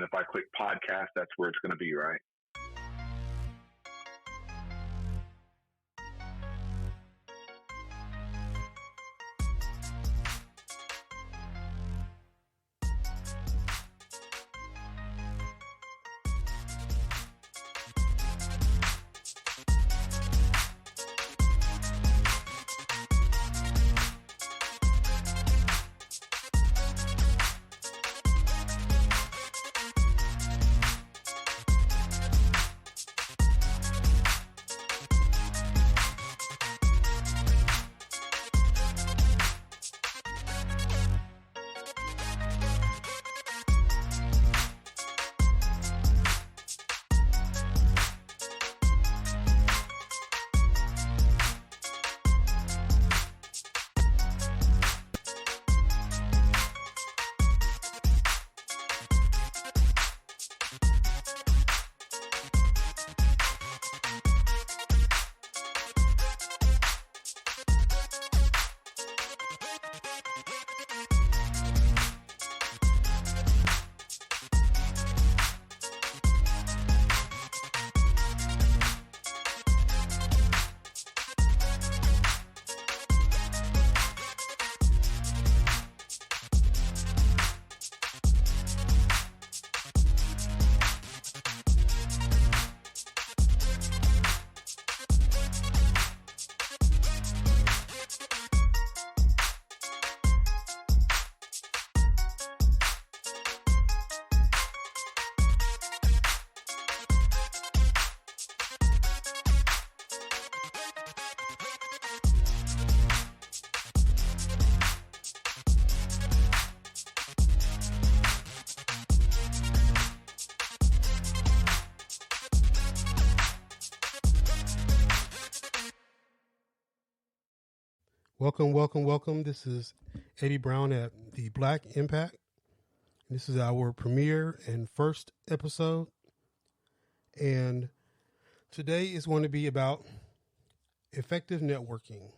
if I click podcast, that's where it's going to be, right? Welcome. This is Eddie Brown at the Black Impact. This is our premiere and first episode. And today is going to be about effective networking.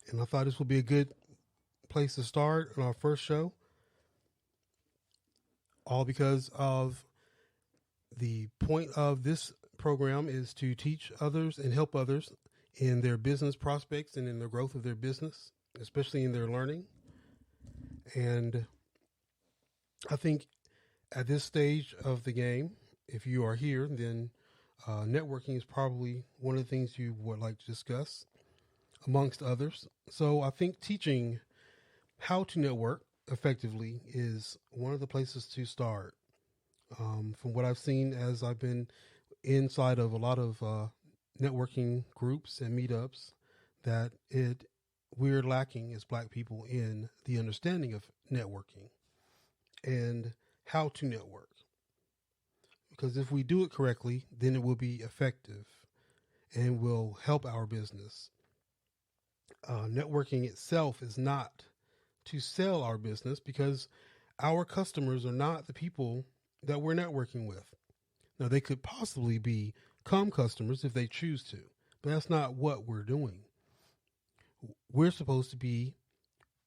And I thought this would be a good place to start on our first show. All because of the point of this program is to teach others and help others in their business prospects and in the growth of their business, especially in their learning. And I think at this stage of the game, if you are here, then networking is probably one of the things you would like to discuss amongst others. So I think teaching how to network effectively is one of the places to start. From what I've seen as I've been inside of a lot of networking groups and meetups, that we're lacking as Black people in the understanding of networking and how to network. Because if we do it correctly, then it will be effective and will help our business. Networking itself is not to sell our business, because our customers are not the people that we're networking with. Now, they could possibly become customers if they choose to, but that's not what we're doing. We're supposed to be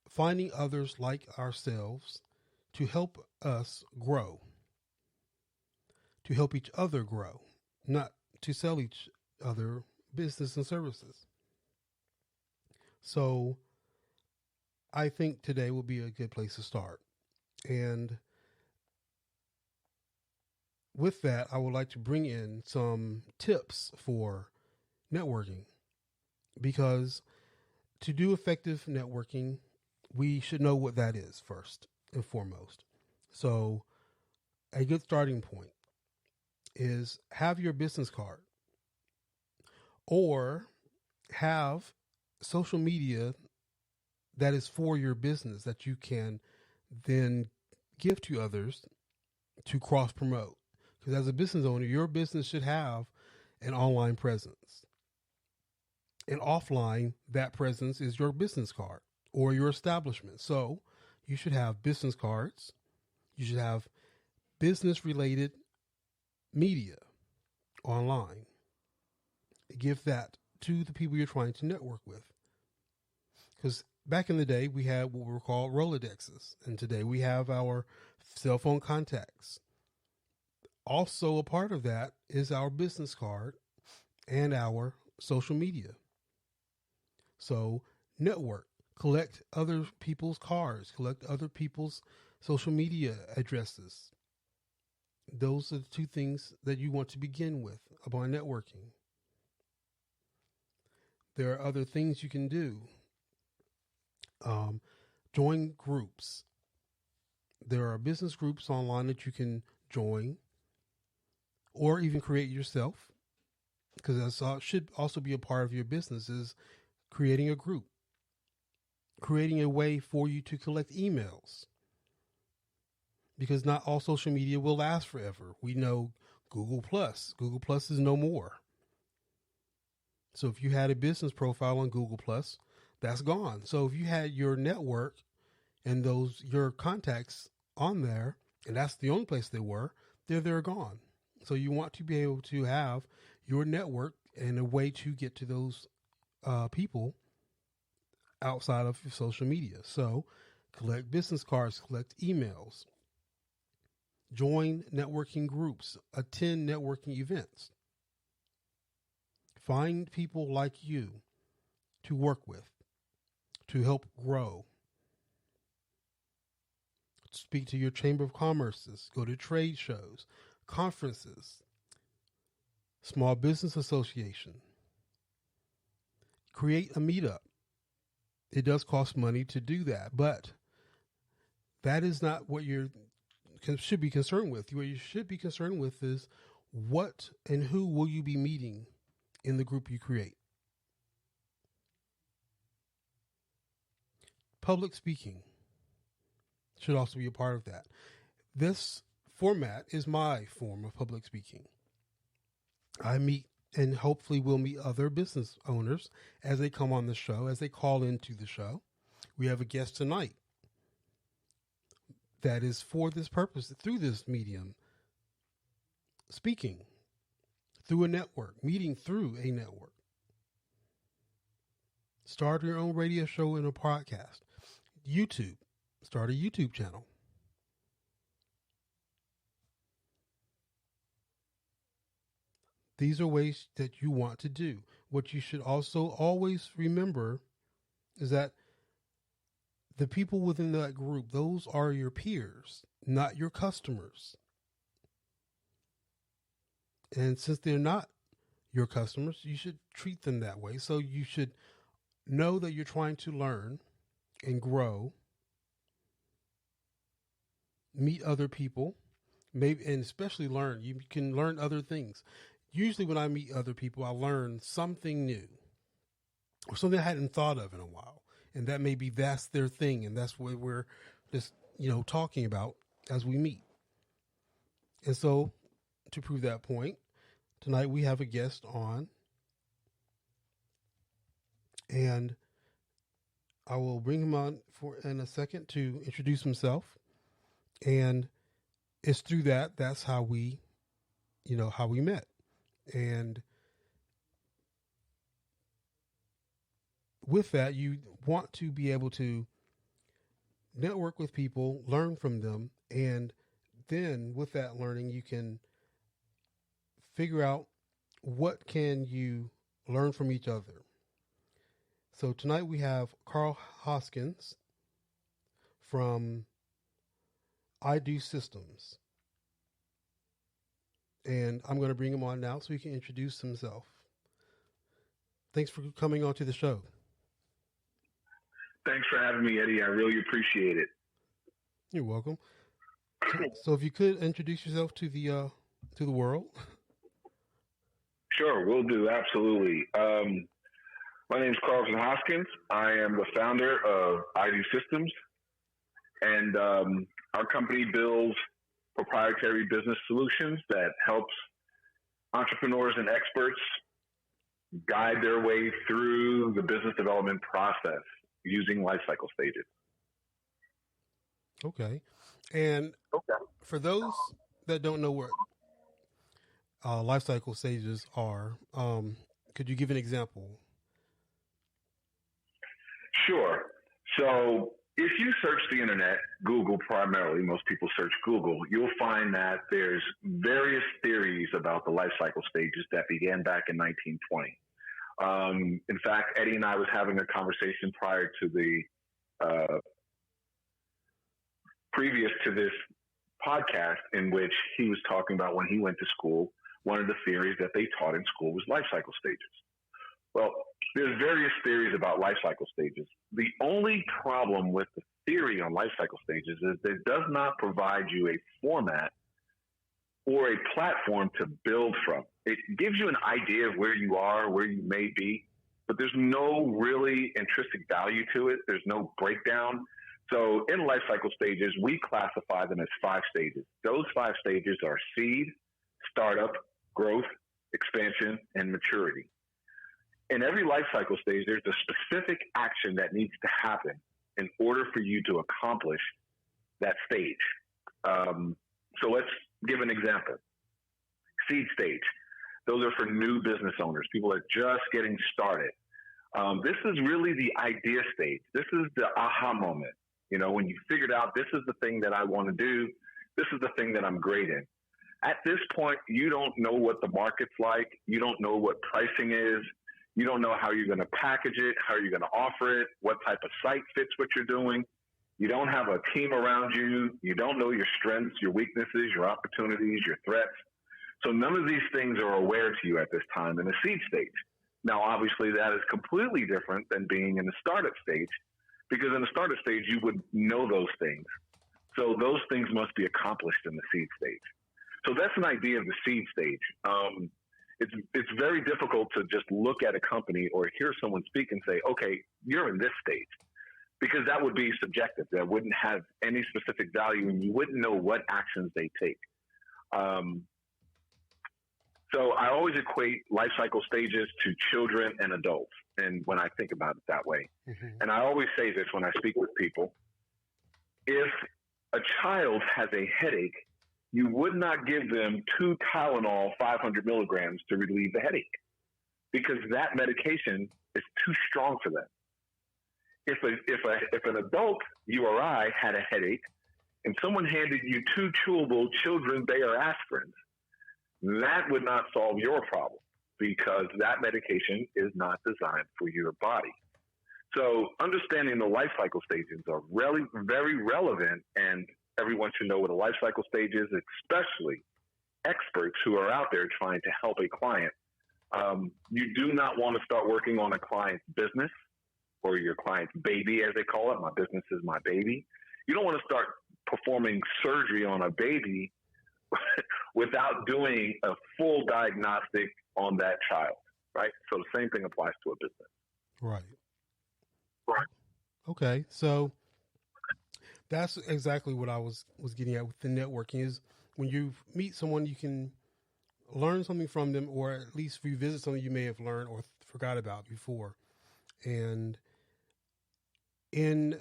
finding others like ourselves to help us grow, to help each other grow, not to sell each other business and services. So I think today will be a good place to start. And with that, I would like to bring in some tips for networking, because to do effective networking, we should know what that is first and foremost. So a good starting point is have your business card, or have social media that is for your business that you can then give to others to cross promote. Because as a business owner, your business should have an online presence. And offline, that presence is your business card or your establishment. So you should have business cards. You should have business related media online. Give that to the people you're trying to network with. Because back in the day, we had what were called Rolodexes, and today we have our cell phone contacts. Also, a part of that is our business card and our social media. So, network, collect other people's cards, collect other people's social media addresses. Those are the two things that you want to begin with upon networking. There are other things you can do. Join groups. There are business groups online that you can join or even create yourself, because that should also be a part of your business, is creating a group, creating a way for you to collect emails, because not all social media will last forever. We know Google Plus is no more. So if you had a business profile on Google Plus, that's gone. So if you had your network and your contacts on there, and that's the only place they were, they're gone. So you want to be able to have your network and a way to get to those people outside of your social media. So collect business cards, collect emails, join networking groups, attend networking events. Find people like you to work with, to help grow. Speak to your Chamber of Commerce's, go to trade shows, conferences, small business association. Create a meetup. It does cost money to do that, but that is not what you should be concerned with. What you should be concerned with is what and who will you be meeting in the group you create. Public speaking should also be a part of that. This format is my form of public speaking. I meet and hopefully will meet other business owners as they come on the show, as they call into the show. We have a guest tonight that is for this purpose, through this medium, speaking through a network, meeting through a network. Start your own radio show and a podcast. YouTube, start a YouTube channel. These are ways that you want to do. What you should also always remember is that the people within that group, those are your peers, not your customers. And since they're not your customers, you should treat them that way. So you should know that you're trying to learn and grow, meet other people, maybe, and especially learn. You can learn other things. Usually when I meet other people, I learn something new or something I hadn't thought of in a while. And that maybe that's their thing. And that's what we're just, talking about as we meet. And so to prove that point, tonight we have a guest on, and I will bring him on in a second to introduce himself. And it's through that's how we met. And with that, you want to be able to network with people, learn from them, and then with that learning, you can figure out what can you learn from each other. So tonight we have Karlton Hoskins from iDueSystems. And I'm going to bring him on now so he can introduce himself. Thanks for coming on to the show. Thanks for having me, Eddie. I really appreciate it. You're welcome. So if you could introduce yourself to the world. Sure, will do. Absolutely. My name is Karlton Hoskins. I am the founder of iDueSystems, and our company builds proprietary business solutions that helps entrepreneurs and experts guide their way through the business development process using life cycle stages. Okay. And for those that don't know what life cycle stages are, could you give an example? Sure. So if you search the internet, Google primarily, most people search Google, you'll find that there's various theories about the life cycle stages that began back in 1920. In fact, Eddie and I was having a conversation prior to previous to this podcast, in which he was talking about when he went to school, one of the theories that they taught in school was life cycle stages. Well, there's various theories about life cycle stages. The only problem with the theory on life cycle stages is that it does not provide you a format or a platform to build from. It gives you an idea of where you are, where you may be, but there's no really intrinsic value to it. There's no breakdown. So in life cycle stages, we classify them as 5 stages. Those 5 stages are seed, startup, growth, expansion, and maturity. In every life cycle stage, there's a specific action that needs to happen in order for you to accomplish that stage. So let's give an example. Seed stage. Those are for new business owners. People are just getting started. This is really the idea stage. This is the aha moment. You know, when you figured out this is the thing that I want to do, this is the thing that I'm great in. At this point, you don't know what the market's like. You don't know what pricing is. You don't know how you're going to package it, how you're going to offer it, what type of site fits what you're doing. You don't have a team around you. You don't know your strengths, your weaknesses, your opportunities, your threats. So none of these things are aware to you at this time in the seed stage. Now, obviously, that is completely different than being in the startup stage, because in the startup stage, you would know those things. So those things must be accomplished in the seed stage. So that's an idea of the seed stage. It's very difficult to just look at a company or hear someone speak and say, okay, you're in this stage, because that would be subjective. That wouldn't have any specific value, and you wouldn't know what actions they take. So I always equate life cycle stages to children and adults, and when I think about it that way. Mm-hmm. And I always say this when I speak with people. If a child has a headache, you would not give them 2 Tylenol 500 milligrams to relieve the headache, because that medication is too strong for them. If an adult, you or I, had a headache and someone handed you 2 chewable children Bayer aspirins, that would not solve your problem, because that medication is not designed for your body. So understanding the life cycle stages are really very relevant, and everyone should know what a life cycle stage is, especially experts who are out there trying to help a client. You do not want to start working on a client's business or your client's baby, as they call it. My business is my baby. You don't want to start performing surgery on a baby without doing a full diagnostic on that child, right? So the same thing applies to a business. Right. Right. Okay. So that's exactly what I was getting at with the networking, is when you meet someone, you can learn something from them, or at least revisit something you may have learned or forgot about before. And in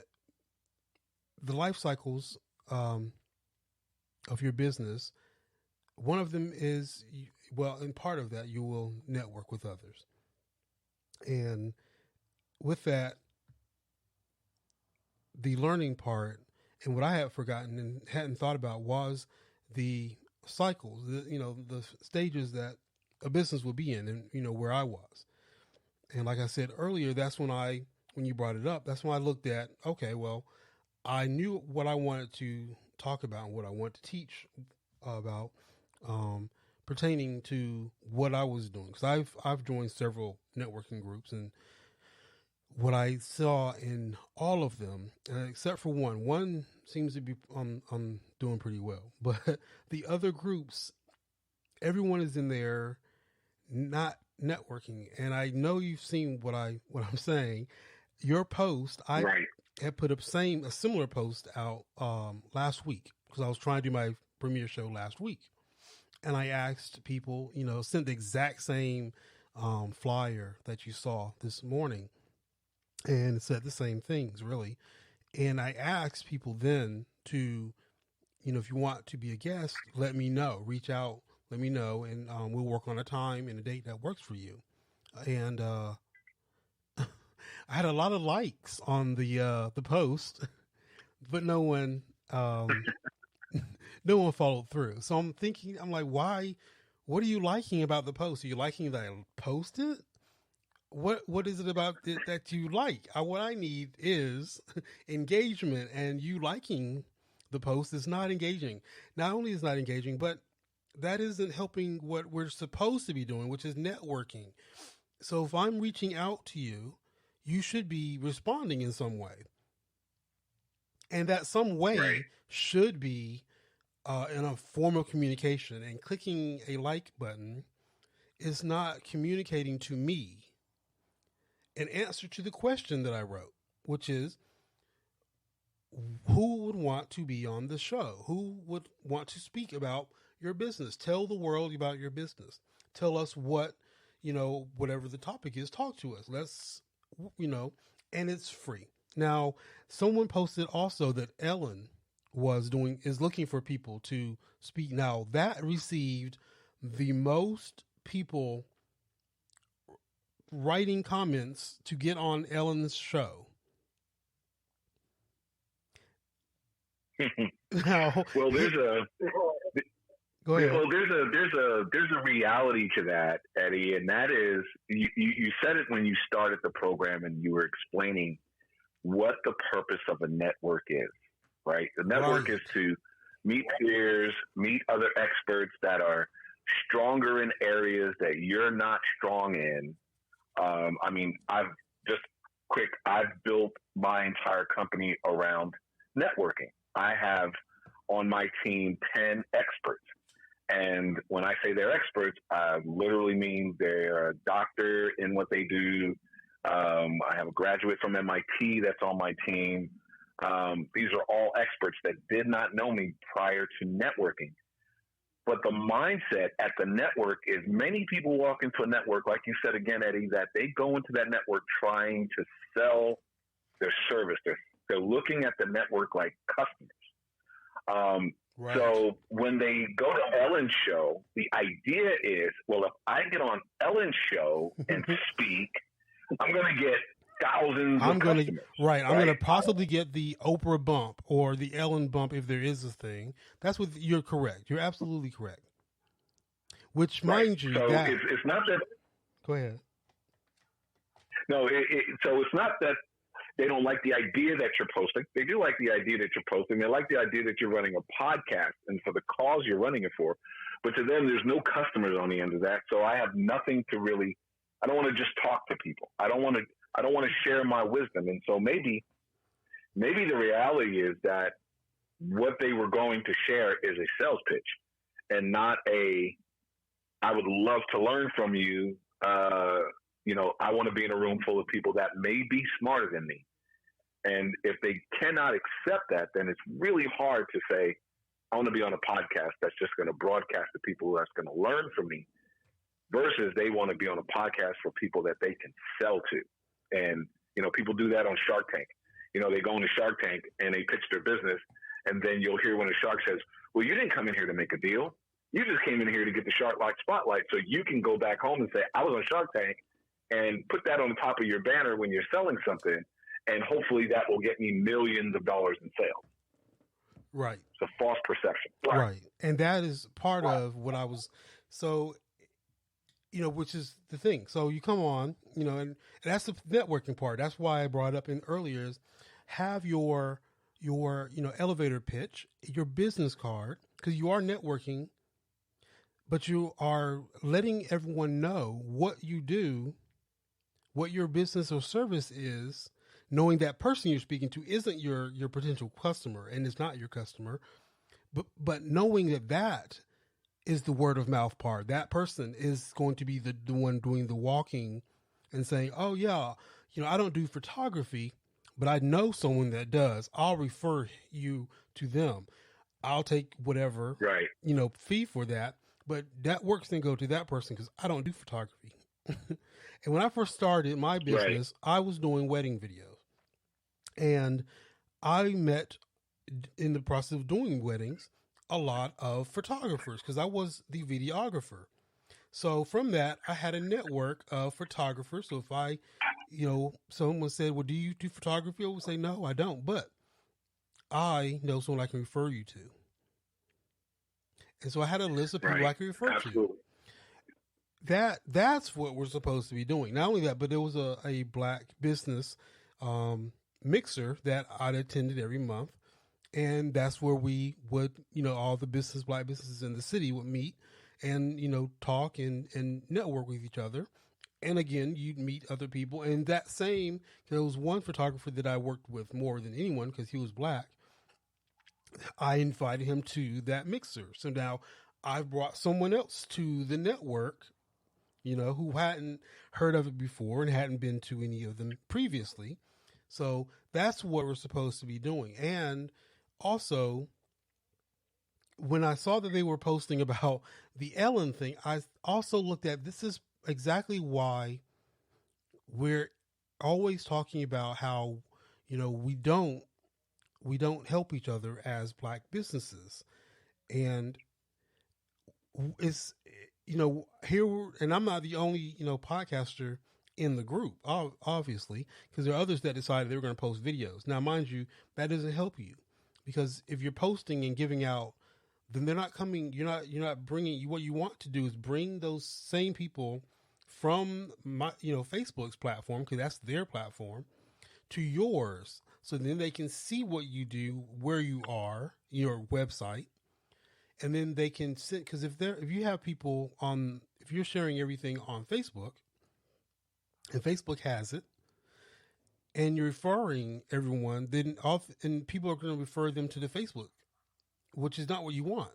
the life cycles of your business, one of them is, in part of that, you will network with others. And with that, the learning part, and what I had forgotten and hadn't thought about, was the cycles, the stages that a business would be in, and, where I was. And like I said earlier, that's when you brought it up, that's when I looked at, okay, well, I knew what I wanted to talk about and what I wanted to teach about, pertaining to what I was doing. Because I've joined several networking groups, and what I saw in all of them, except for one seems to be I'm doing pretty well, but the other groups, everyone is in there not networking. And I know you've seen what I'm saying. Your post, I had put up a similar post out last week, because I was trying to do my premiere show last week, and I asked people, sent the exact same flyer that you saw this morning. And it said the same things, really. And I asked people then to, if you want to be a guest, let me know. Reach out, let me know, and we'll work on a time and a date that works for you. And I had a lot of likes on the post, but no one no one followed through. So I'm like, why? What are you liking about the post? Are you liking that I posted? What is it about it that you like? What I need is engagement, and you liking the post is not engaging. Not only is not engaging, but that isn't helping what we're supposed to be doing, which is networking. So if I'm reaching out to you, you should be responding in some way. And that some way should be in a form of communication. And clicking a like button is not communicating to me an answer to the question that I wrote, which is, who would want to be on the show? Who would want to speak about your business? Tell the world about your business. Tell us what, whatever the topic is, talk to us. Let's, and it's free. Now, someone posted also that Ellen is looking for people to speak. Now, that received the most people writing comments to get on Ellen's show. Now, well, there's a go ahead. Well, there's a reality to that, Eddie, and that is you said it when you started the program and you were explaining what the purpose of a network is, right? The network is to meet peers, meet other experts that are stronger in areas that you're not strong in. I've built my entire company around networking. I have on my team 10 experts. And when I say they're experts, I literally mean they're a doctor in what they do. I have a graduate from MIT that's on my team. These are all experts that did not know me prior to networking. But the mindset at the network is many people walk into a network, like you said again, Eddie, that they go into that network trying to sell their service. They're looking at the network like customers. So when they go to Ellen's show, the idea is, well, if I get on Ellen's show and speak, I'm going to get thousands of customers. I'm going to possibly get the Oprah bump or the Ellen bump if there is a thing. That's what you're correct. You're absolutely correct. Which, mind you, so it's not that. Go ahead. No, so it's not that they don't like the idea that you're posting. They do like the idea that you're posting. They like the idea that you're running a podcast and for the cause you're running it for. But to them, there's no customers on the end of that. So I have nothing to really. I don't want to just talk to people. I don't want to share my wisdom. And so maybe the reality is that what they were going to share is a sales pitch and not I would love to learn from you. I want to be in a room full of people that may be smarter than me. And if they cannot accept that, then it's really hard to say, I want to be on a podcast that's just going to broadcast to people that's going to learn from me versus they want to be on a podcast for people that they can sell to. And, people do that on Shark Tank. They go into Shark Tank and they pitch their business. And then you'll hear when a shark says, well, you didn't come in here to make a deal. You just came in here to get the Shark Like spotlight so you can go back home and say, I was on Shark Tank, and put that on the top of your banner when you're selling something. And hopefully that will get me millions of dollars in sales. Right. It's a false perception. Right. And that is part of what I was, which is the thing. So you come on, and that's the networking part. That's why I brought up in earlier is have your elevator pitch, your business card, because you are networking, but you are letting everyone know what you do, what your business or service is, knowing that person you're speaking to isn't your potential customer and is not your customer, but knowing that is the word of mouth part. That person is going to be the one doing the walking and saying, oh yeah, I don't do photography, but I know someone that does. I'll refer you to them. I'll take whatever, fee for that, but that works then go to that person because I don't do photography. And when I first started my business, I was doing wedding videos, and I met in the process of doing weddings a lot of photographers because I was the videographer. So from that, I had a network of photographers. So if I someone said, well, do you do photography? I would say, no, I don't, but I know someone I can refer you to. And so I had a list of people I could refer to. That's what we're supposed to be doing. Not only that, but there was a black business mixer that I'd attended every month. And that's where we would, all the black businesses in the city would meet and, talk and network with each other. And again, you'd meet other people. And there was one photographer that I worked with more than anyone because he was black. I invited him to that mixer. So now I've brought someone else to the network, who hadn't heard of it before and hadn't been to any of them previously. So that's what we're supposed to be doing. And also, when I saw that they were posting about the Ellen thing, I also looked at, this is exactly why we're always talking about how, we don't help each other as black businesses. And it's, here, and I'm not the only, podcaster in the group, obviously, because there are others that decided they were going to post videos. Now, mind you, that doesn't help you, because if you're posting and giving out, then they're not coming. You're not bringing. What you want to do is bring those same people from Facebook's platform, because that's their platform, to yours, so then they can see what you do, where you are, your website, and then they can sit. Because if you have people if you're sharing everything on Facebook, and Facebook has it, and you're referring everyone, and people are going to refer them to the Facebook, which is not what you want.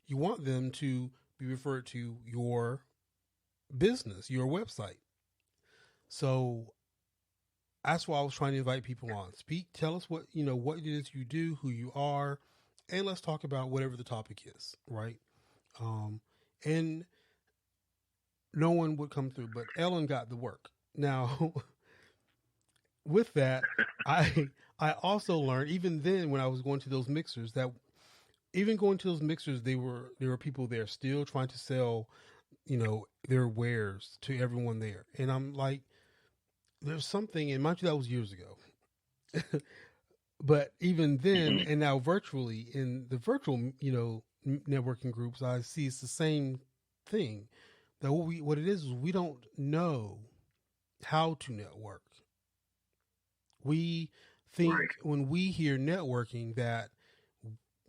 You want them to be referred to your business, your website. So that's why I was trying to invite people on. Speak, tell us what it is you do, who you are, and let's talk about whatever the topic is, right? And no one would come through, but Ellen got the work. Now, with that, I also learned, even then when I was going to those mixers, that even going to those mixers, there were people there still trying to sell, their wares to everyone there. And I'm like, there's something, and mind you, that was years ago. But even then, and now virtually, in the virtual, networking groups, I see it's the same thing. That what it is we don't know how to network. We think when we hear networking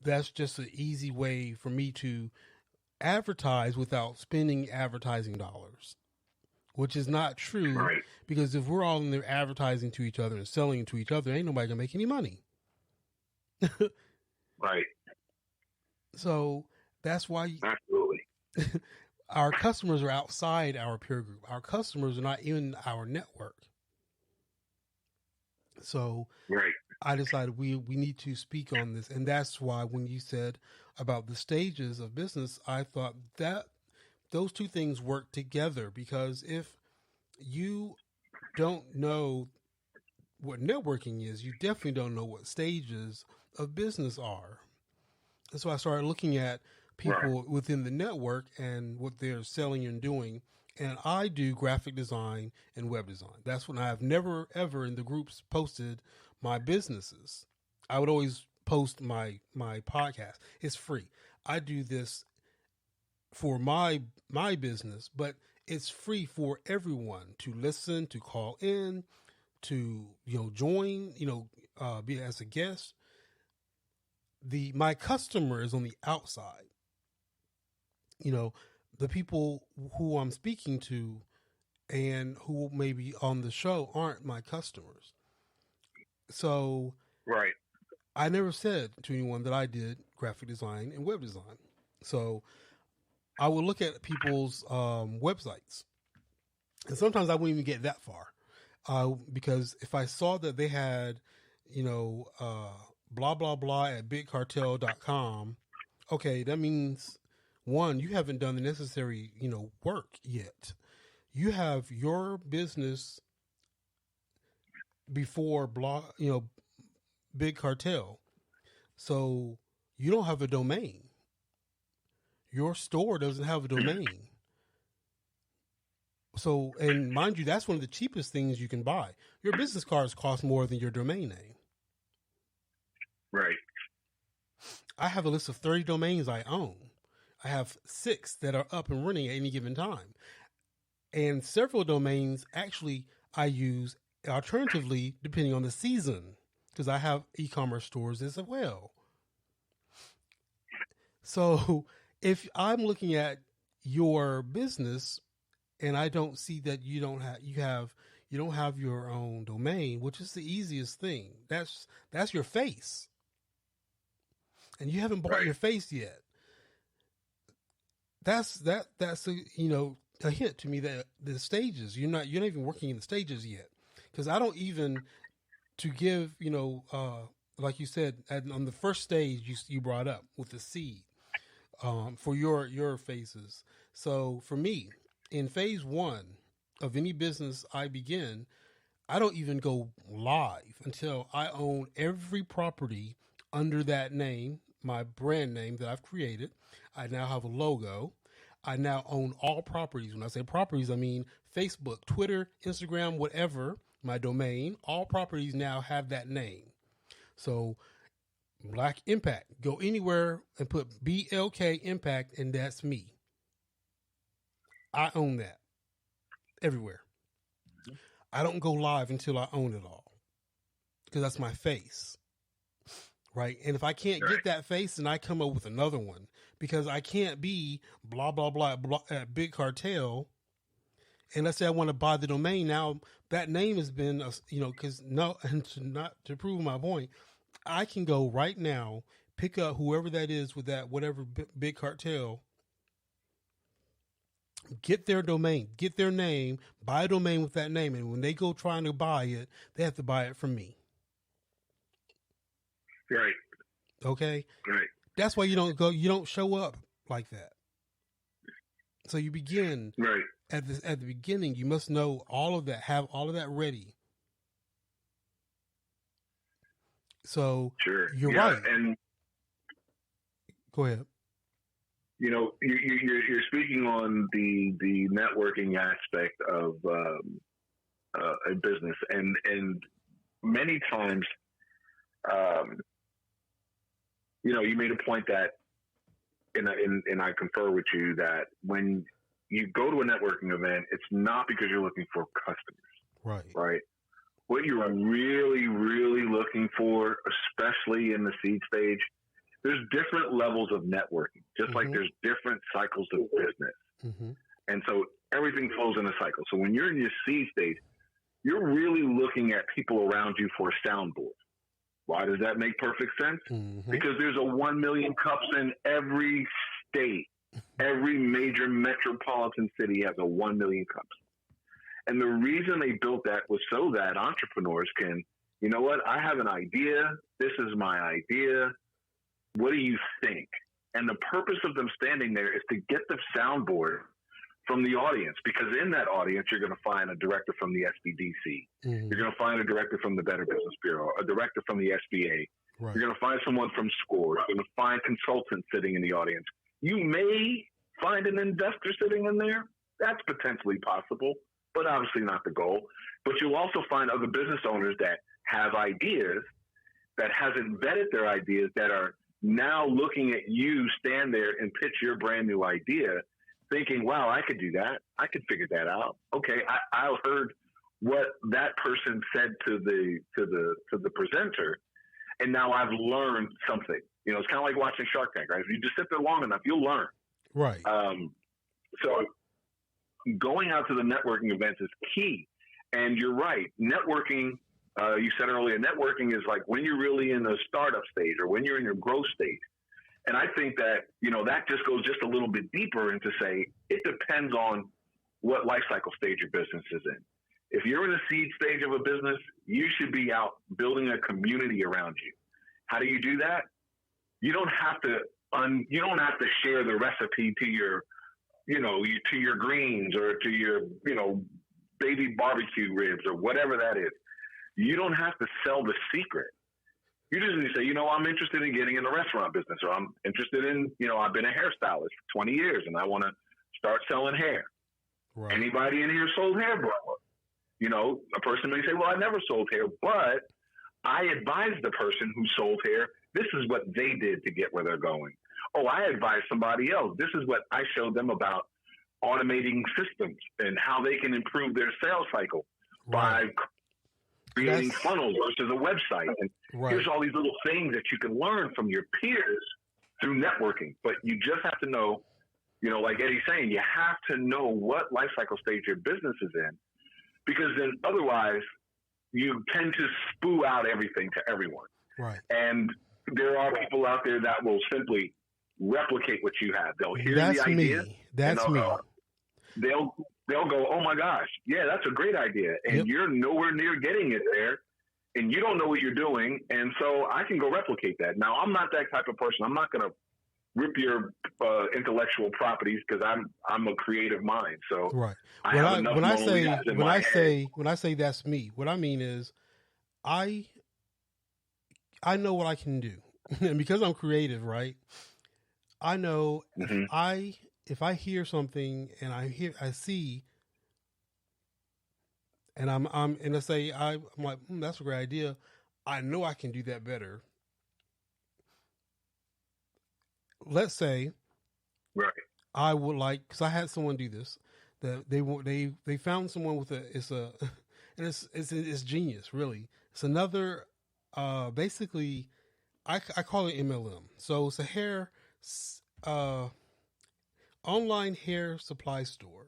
that's just an easy way for me to advertise without spending advertising dollars, which is not true. Right. Because if we're all in there advertising to each other and selling to each other, ain't nobody gonna make any money. Right. So that's why absolutely our customers are outside our peer group. Our customers are not in our network. So right. I decided we need to speak on this. And that's why when you said about the stages of business, I thought that those two things work together, because if you don't know what networking is, you definitely don't know what stages of business are. And so I started looking at people within the network and what they're selling and doing. And I do graphic design and web design. That's when I've never, ever in the groups posted my businesses. I would always post my podcast. It's free. I do this for my business, but it's free for everyone to listen, to call in, to join, be as a guest. My customer is on the outside. The people who I'm speaking to and who may be on the show aren't my customers. So I never said to anyone that I did graphic design and web design. So I would look at people's websites, and sometimes I wouldn't even get that far, because if I saw that they had, blah, blah, blah at bigcartel.com, okay, that means, one, you haven't done the necessary, work yet. You have your business before Big Cartel. So you don't have a domain. Your store doesn't have a domain. So, and mind you, that's one of the cheapest things you can buy. Your business cards cost more than your domain name. Right. I have a list of 30 domains I own. I have 6 that are up and running at any given time. And several domains actually I use alternatively depending on the season, because I have e-commerce stores as well. So if I'm looking at your business and I don't see that you don't have your own domain, which is the easiest thing. That's your face. And you haven't bought your face yet. That's a hint to me that the stages, you're not even working in the stages yet. Because I don't even, to give, like you said, on the first stage you brought up with the seed for your phases. So for me, in phase 1 of any business I begin, I don't even go live until I own every property under that name, my brand name that I've created. I now have a logo. I now own all properties. When I say properties, I mean Facebook, Twitter, Instagram, whatever, my domain. All properties now have that name. So Black Impact, go anywhere and put BLK Impact, and that's me. I own that everywhere. I don't go live until I own it all, because that's my face, right? And if I can't get that face, then I come up with another one, because I can't be blah, blah, blah, blah at Big Cartel. And let's say I want to buy the domain. Now that name has been, because to prove my point, I can go right now, pick up whoever that is with that, whatever Big Cartel, get their domain, get their name, buy a domain with that name. And when they go trying to buy it, they have to buy it from me. Right. Okay. Right. That's why you don't show up like that. So you begin at the beginning. You must know all of that, have all of that ready. So you're right. And go ahead. You're speaking on the networking aspect of a business, and many times, you made a point that, and I confer with you that when you go to a networking event, it's not because you're looking for customers, right? What you are really, really looking for, especially in the seed stage, there's different levels of networking, just like there's different cycles of business. And so everything flows in a cycle. So when you're in your seed stage, you're really looking at people around you for a soundboard. Why does that make perfect sense? Because there's a 1 million cups in every state. Every major metropolitan city has a 1 million cups. And the reason they built that was so that entrepreneurs can, you know what, I have an idea. This is my idea. What do you think? And the purpose of them standing there is to get the soundboard from the audience, because in that audience, you're going to find a director from the SBDC. You're going to find a director from the Better Business Bureau, a director from the SBA. You're going to find someone from SCORE. You're going to find consultants sitting in the audience. You may find an investor sitting in there. That's potentially possible, but obviously not the goal. But you'll also find other business owners that have ideas, that hasn't vetted their ideas, that are now looking at you stand there and pitch your brand new idea, thinking, wow, I could do that. I could figure that out. Okay, I heard what that person said to the presenter, and now I've learned something. It's kind of like watching Shark Tank, right? If you just sit there long enough, you'll learn. Right. So going out to the networking events is key. And you're right. Networking, you said earlier, networking is like when you're really in the startup stage or when you're in your growth stage. And I think that, that just goes just a little bit deeper into say, it depends on what life cycle stage your business is in. If you're in the seed stage of a business, you should be out building a community around you. How do you do that? You don't have to share the recipe to your, to your greens or to your, baby barbecue ribs or whatever that is. You don't have to sell the secret. You just need to say, I'm interested in getting in the restaurant business, or I'm interested in, I've been a hairstylist for 20 years and I want to start selling hair. Right. Anybody in here sold hair, bro? You know, a person may say, well, I never sold hair, but I advised the person who sold hair, this is what they did to get where they're going. Oh, I advised somebody else. This is what I showed them about automating systems and how they can improve their sales cycle by creating funnels versus a website. And here's all these little things that you can learn from your peers through networking. But you just have to know, you know, like Eddie's saying, you have to know what life cycle stage your business is in, because then otherwise you tend to spew out everything to everyone. Right. And there are people out there that will simply replicate what you have. They'll hear the idea. That's me. They'll go, oh my gosh, yeah, that's a great idea. And you're nowhere near getting it there. And you don't know what you're doing. And so I can go replicate that. Now, I'm not that type of person. I'm not going to rip your intellectual properties because I'm a creative mind. So right. When I say that's me, what I mean is I know what I can do. And because I'm creative, right? I know if I hear something and I see, and I'm like, that's a great idea. I know I can do that better. Let's say, right. I would like, because I had someone do this, that they found someone with it's genius, really. It's another, basically, I call it MLM. So it's a hair, online hair supply store,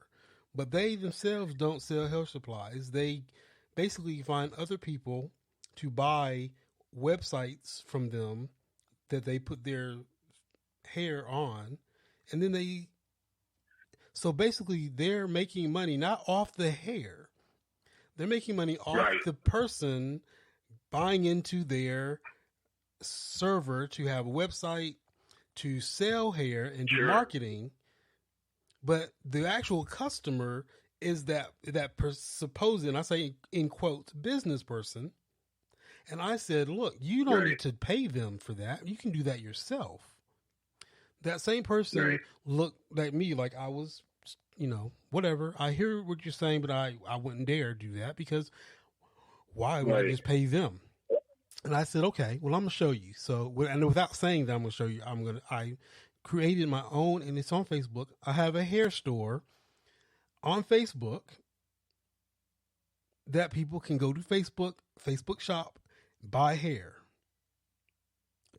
but they themselves don't sell hair supplies. They basically find other people to buy websites from them that they put their hair on, and then so basically they're making money not off the hair, they're making money off the person buying into their server to have a website to sell hair and do marketing. But the actual customer is that supposed, and I say in quotes, business person. And I said, look, you don't need to pay them for that. You can do that yourself. That same person looked at me like I was, you know, whatever. I hear what you're saying, but I wouldn't dare do that, because why would I just pay them? And I said, okay, well, I'm going to show you. So, and without saying that I'm going to show you, I created my own, and it's on Facebook. I have a hair store on Facebook that people can go to Facebook shop, buy hair,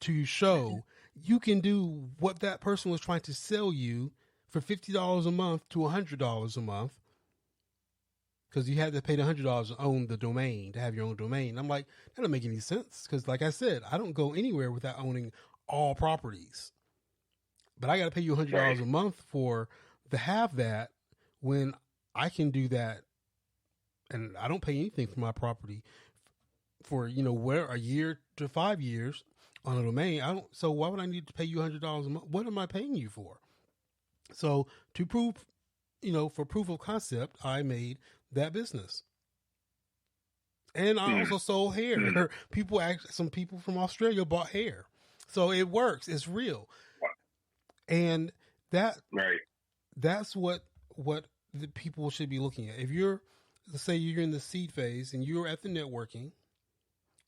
to show you can do what that person was trying to sell you for $50 a month to $100 a month, because you had to pay the $100 to own the domain, to have your own domain. I'm like, that doesn't make any sense, because like I said, I don't go anywhere without owning all properties. But I got to pay you $100 a month to have that, when I can do that, and I don't pay anything for my property for, you know, a year to 5 years on a domain. So why would I need to pay you $100 a month? What am I paying you for? So to prove, you know, for proof of concept, I made that business. And I also sold hair. Some people from Australia bought hair. So it works. It's real. And that's what the people should be looking at. If let's say you're in the seed phase and you're at the networking,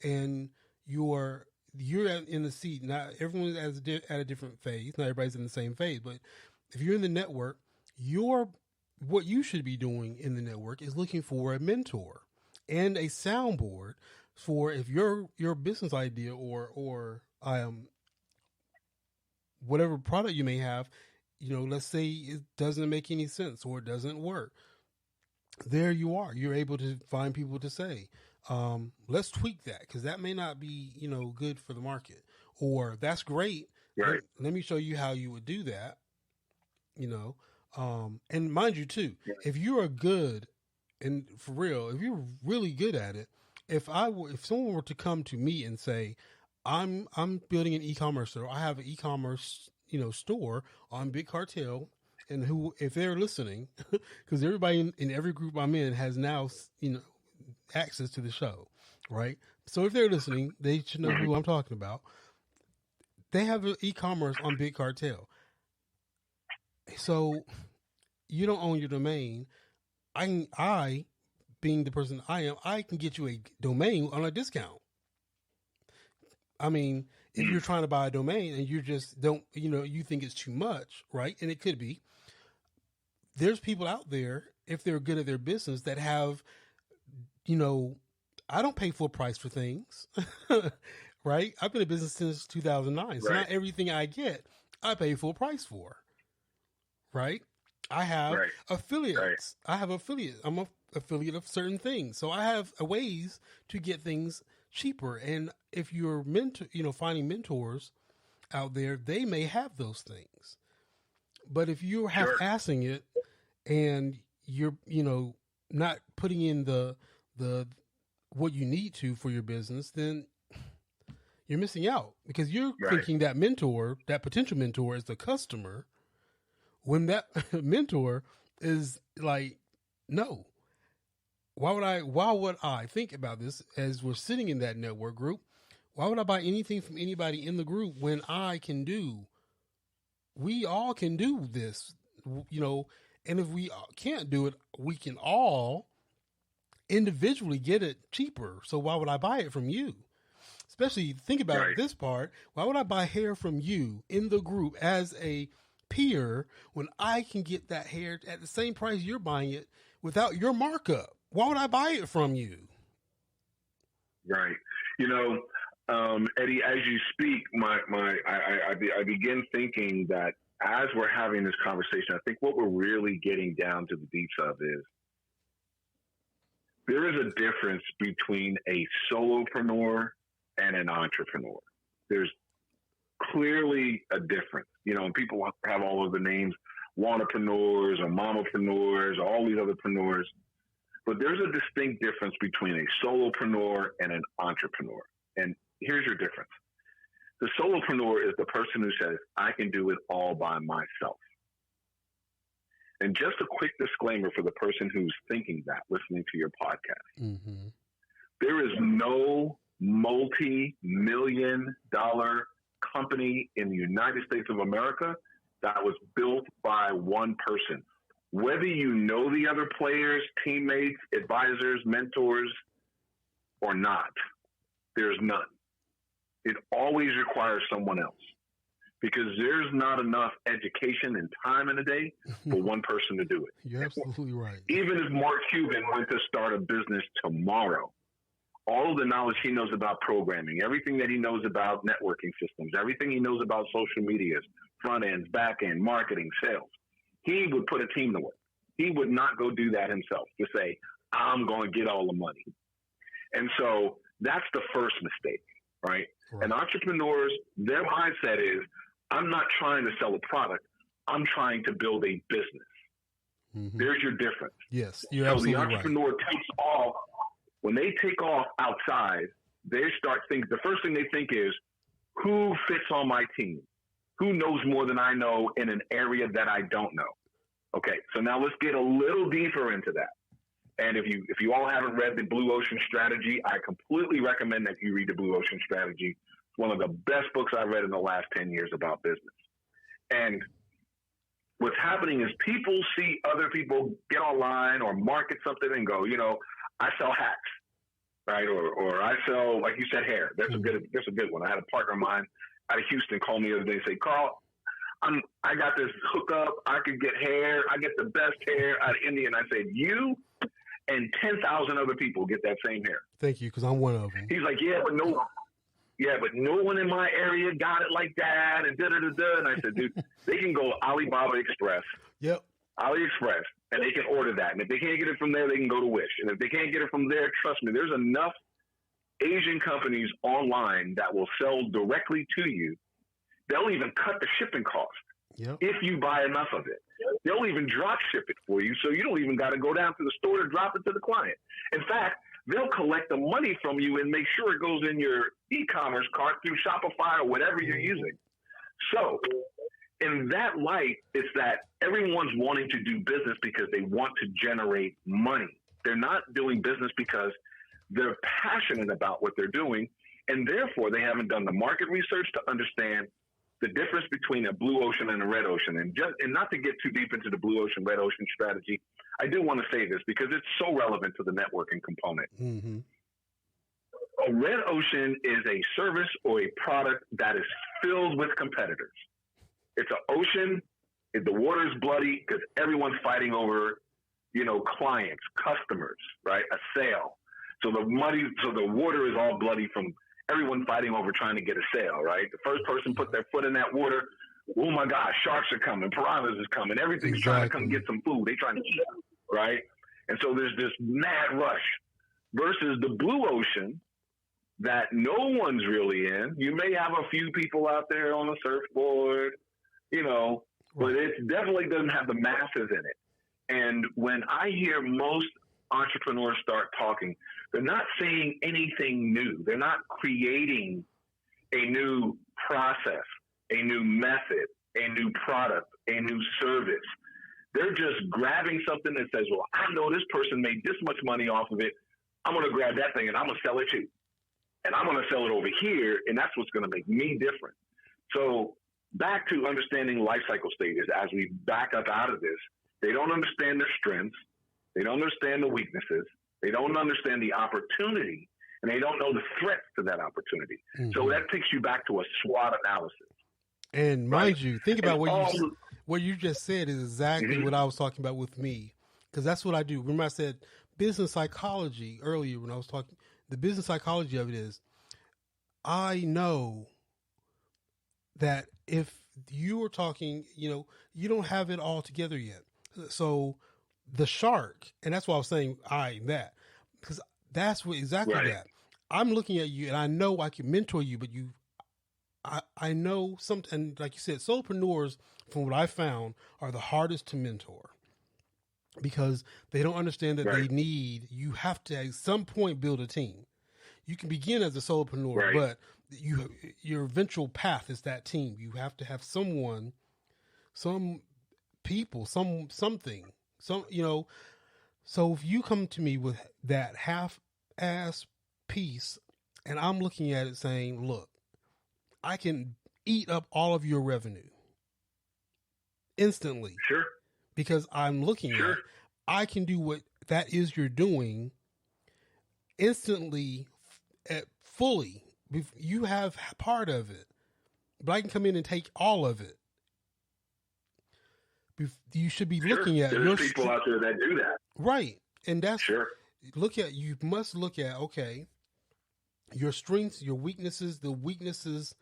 and you're in the seed. Not everyone is at a different phase. Not everybody's in the same phase, but if you're in the network, what you should be doing in the network is looking for a mentor and a soundboard for if your business idea or whatever product you may have, you know, let's say it doesn't make any sense or it doesn't work. There you are. You're able to find people to say, let's tweak that, because that may not be, you know, good for the market, or that's great. Let me show you how you would do that, you know. And mind you too, if you are good, and for real, if you're really good at it, if someone were to come to me and say, I'm building an e-commerce store, I have an e-commerce, you know, store on Big Cartel, and if they're listening, because everybody in every group I'm in has now, you know, access to the show, right? So if they're listening, they should know who I'm talking about. They have an e-commerce on Big Cartel. So you don't own your domain. I, being the person I am, I can get you a domain on a discount. I mean, if you're trying to buy a domain and you just don't, you think it's too much, right? And it could be. There's people out there, if they're good at their business, that have, I don't pay full price for things, right? I've been in business since 2009. So not everything I get, I pay full price for, right? I have affiliates. I have affiliates. I'm an affiliate of certain things. So I have ways to get things cheaper. And if you're finding mentors out there, they may have those things. But if you're half-assing it and you're, not putting in the what you need to for your business, then you're missing out because you're thinking that potential mentor is the customer when that mentor is like, no. Why would I think about this as we're sitting in that network group? Why would I buy anything from anybody in the group when we all can do this, and if we can't do it, we can all individually get it cheaper. So why would I buy it from you? Especially think about this part. Why would I buy hair from you in the group as a peer when I can get that hair at the same price you're buying it without your markup? Why would I buy it from you? Right. Eddie, as you speak, I begin thinking that as we're having this conversation, I think what we're really getting down to the deeps of is there is a difference between a solopreneur and an entrepreneur. There's clearly a difference. And people have all of the names, wantrepreneurs or mamapreneurs, or all these other preneurs. But there's a distinct difference between a solopreneur and an entrepreneur. And here's your difference. The solopreneur is the person who says, I can do it all by myself. And just a quick disclaimer for the person who's thinking that, listening to your podcast. Mm-hmm. There is no multi-million-dollar company in the United States of America that was built by one person. Whether you know the other players, teammates, advisors, mentors, or not, there's none. It always requires someone else because there's not enough education and time in a day for one person to do it. You're absolutely right. Even if Mark Cuban went to start a business tomorrow, all of the knowledge he knows about programming, everything that he knows about networking systems, everything he knows about social medias, front ends, back end, marketing, sales, he would put a team to work. He would not go do that himself to say, I'm going to get all the money. And so that's the first mistake, right? And entrepreneurs, their mindset is, I'm not trying to sell a product. I'm trying to build a business. Mm-hmm. There's your difference. Yes, you're absolutely right. So the entrepreneur takes off. When they take off outside, they start thinking, the first thing they think is, who fits on my team? Who knows more than I know in an area that I don't know? Okay, so now let's get a little deeper into that. And if you all haven't read the Blue Ocean Strategy, I completely recommend that you read the Blue Ocean Strategy. It's one of the best books I've read in the last 10 years about business. And what's happening is people see other people get online or market something and go, I sell hats, right? Or I sell, like you said, hair. That's a good one. I had a partner of mine out of Houston call me the other day and say, Carl, I got this hookup. I could get hair. I get the best hair out of India. And I said, you and 10,000 other people get that same hair. Thank you, because I'm one of them. He's like, but no one in my area got it like that, and da-da-da-da. And I said, dude, they can go Alibaba Express. Yep. AliExpress, and they can order that. And if they can't get it from there, they can go to Wish. And if they can't get it from there, trust me, there's enough Asian companies online that will sell directly to you. They'll even cut the shipping cost if you buy enough of it. They'll even drop ship it for you, so you don't even got to go down to the store to drop it to the client. In fact, they'll collect the money from you and make sure it goes in your e-commerce cart through Shopify or whatever you're using. So in that light, it's that everyone's wanting to do business because they want to generate money. They're not doing business because they're passionate about what they're doing, and therefore they haven't done the market research to understand the difference between a blue ocean and a red ocean. And not to get too deep into the blue ocean, red ocean strategy, I do want to say this because it's so relevant to the networking component. Mm-hmm. A red ocean is a service or a product that is filled with competitors. It's an ocean. The water is bloody because everyone's fighting over, clients, customers, right? A sale. So the water is all bloody from everyone fighting over trying to get a sale, right? The first person put their foot in that water, oh my gosh, sharks are coming, piranhas is coming, everything's trying to come get some food. They're trying to eat, right? And so there's this mad rush versus the blue ocean that no one's really in. You may have a few people out there on a surfboard, but it definitely doesn't have the masses in it. And when I hear most entrepreneurs start talking, they're not saying anything new. They're not creating a new process, a new method, a new product, a new service. They're just grabbing something that says, well, I know this person made this much money off of it. I'm going to grab that thing and I'm going to sell it too. And I'm going to sell it over here, and that's what's going to make me different. So back to understanding life cycle stages as we back up out of this, they don't understand their strengths. They don't understand the weaknesses. They don't understand the opportunity, and they don't know the threats to that opportunity. Mm-hmm. So that takes you back to a SWOT analysis. And mind you, think about what you just said is exactly mm-hmm. what I was talking about with me, because that's what I do. Remember I said business psychology earlier when I was talking. The business psychology of it is, I know that if you were talking, you don't have it all together yet. So the shark, and that's why I was saying that, because that's what exactly right. that. I'm looking at you and I know I can mentor you, but I know and like you said, solopreneurs, from what I found, are the hardest to mentor because they don't understand that right. you have to at some point build a team. You can begin as a solopreneur, right. but your eventual path is that team. You have to have someone, some people, something. So if you come to me with that half-ass piece and I'm looking at it saying, look, I can eat up all of your revenue instantly. Sure. Because I'm looking sure. at, I can do what that is you're doing instantly, fully. You have part of it, but I can come in and take all of it. You should be sure. looking at there's people out there that do that, right? And that's sure. You must look at your strengths, your weaknesses. The weaknesses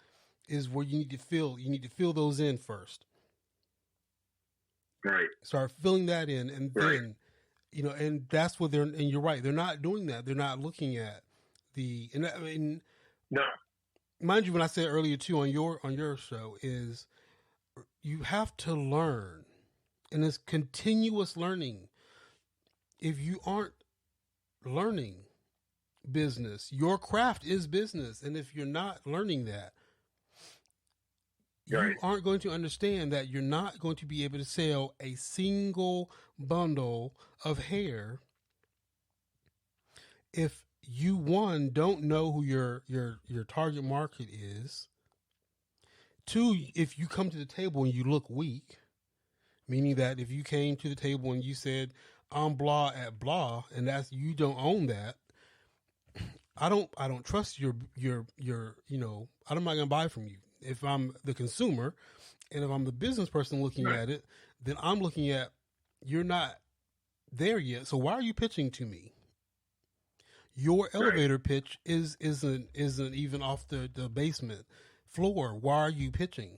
is where you need to fill. You need to fill those in first. Right. Start filling that in, and right. then and that's what and you're right. They're not doing that. They're not looking at no. Mind you, when I said earlier too on your show is you have to learn. And it's continuous learning. If you aren't learning business, your craft is business. And if you're not learning that, right. you aren't going to understand that you're not going to be able to sell a single bundle of hair if you, one, don't know who your target market is. Two, if you come to the table and you look weak, meaning that if you came to the table and you said, I'm blah at blah, and that's, you don't own that, I don't trust your, I'm not going to buy from you. If I'm the consumer and if I'm the business person looking right. at it, then I'm looking at, you're not there yet. So why are you pitching to me? Your elevator right. pitch isn't even off the basement floor. Why are you pitching?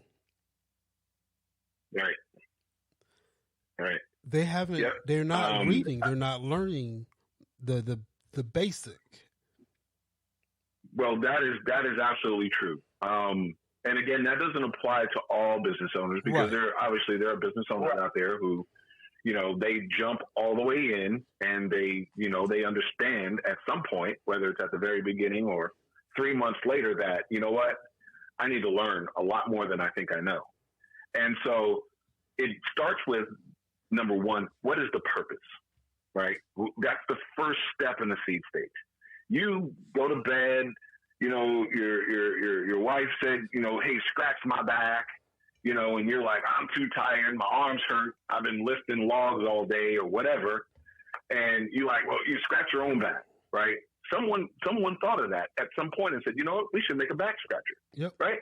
Right. Right. They haven't. Yep. They're not reading. They're not learning the basic. Well, that is absolutely true. And again, that doesn't apply to all business owners because right. there are business owners out there who, they jump all the way in and they understand at some point, whether it's at the very beginning or 3 months later, that what, I need to learn a lot more than I think I know. And so it starts with, number one, what is the purpose, right? That's the first step in the seed stage. You go to bed, your wife said, hey, scratch my back, and you're like, I'm too tired, my arms hurt, I've been lifting logs all day or whatever, and you're like, well, you scratch your own back, right? Someone thought of that at some point and said, you know what, we should make a back scratcher, yep. right?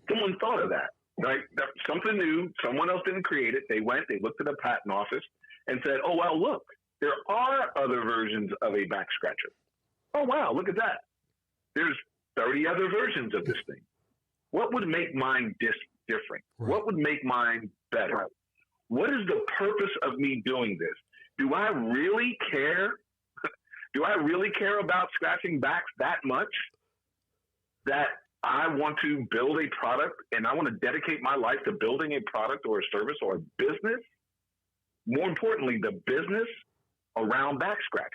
Someone thought of that, right? That's something new. Someone else didn't create it. They looked at the patent office and said, oh, well, look, there are other versions of a back scratcher. Oh, wow, look at that. There's 30 other versions of this thing. What would make mine different? Right. What would make mine better? What is the purpose of me doing this? Do I really care? Do I really care about scratching backs that much that I want to build a product and I want to dedicate my life to building a product or a service or a business? More importantly, the business around back scratchers,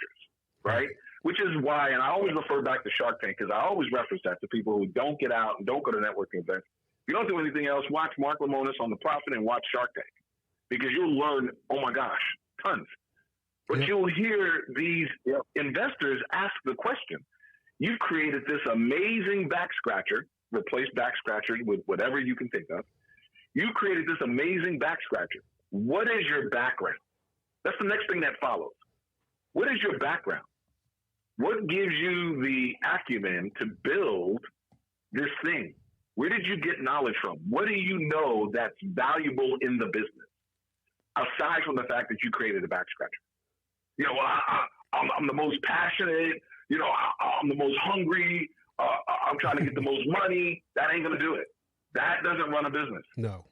right? Which is why, and I always refer back to Shark Tank because I always reference that to people who don't get out and don't go to networking events. If you don't do anything else, watch Mark Lemonis on The Profit and watch Shark Tank because you'll learn, oh my gosh, tons. But you'll hear these investors ask the question. You've created this amazing back scratcher, replace back scratcher with whatever you can think of. You created this amazing back scratcher. What is your background? That's the next thing that follows. What is your background? What gives you the acumen to build this thing? Where did you get knowledge from? What do you know that's valuable in the business? Aside from the fact that you created a back scratcher. I'm the most passionate, I'm the most hungry, I'm trying to get the most money. That ain't going to do it. That doesn't run a business. No.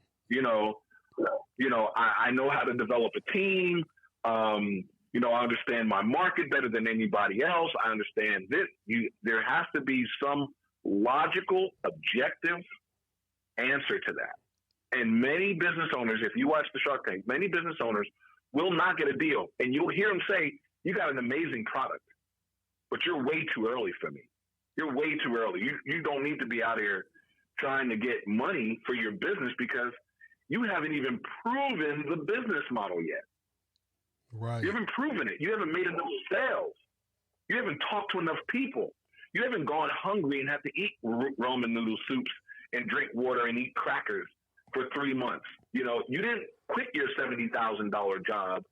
I know how to develop a team. I understand my market better than anybody else. I understand this. There has to be some logical, objective answer to that. And many business owners, if you watch the Shark Tank, many business owners will not get a deal. And you'll hear them say, you got an amazing product, but you're way too early for me. You're way too early. You don't need to be out here trying to get money for your business because you haven't even proven the business model yet. Right. You haven't proven it. You haven't made enough sales. You haven't talked to enough people. You haven't gone hungry and have to eat ramen noodle soups and drink water and eat crackers for 3 months. You didn't quit your $70,000 job,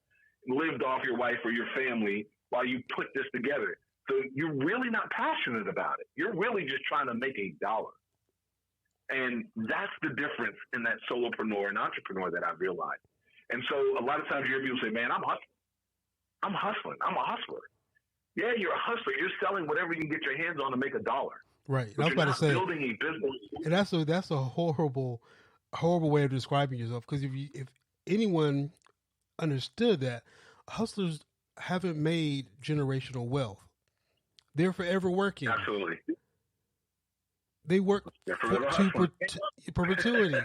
lived off your wife or your family while you put this together. So you're really not passionate about it. You're really just trying to make $1. And that's the difference in that solopreneur and entrepreneur that I've realized. And so a lot of times you hear people say, man, I'm hustling. I'm a hustler. Yeah, you're a hustler. You're selling whatever you can get your hands on to make $1. Right. But I was about to say, building a business. And that's a horrible way of describing yourself. Because if anyone understood that, hustlers haven't made generational wealth. They're forever working. Absolutely. They work to perpetuity.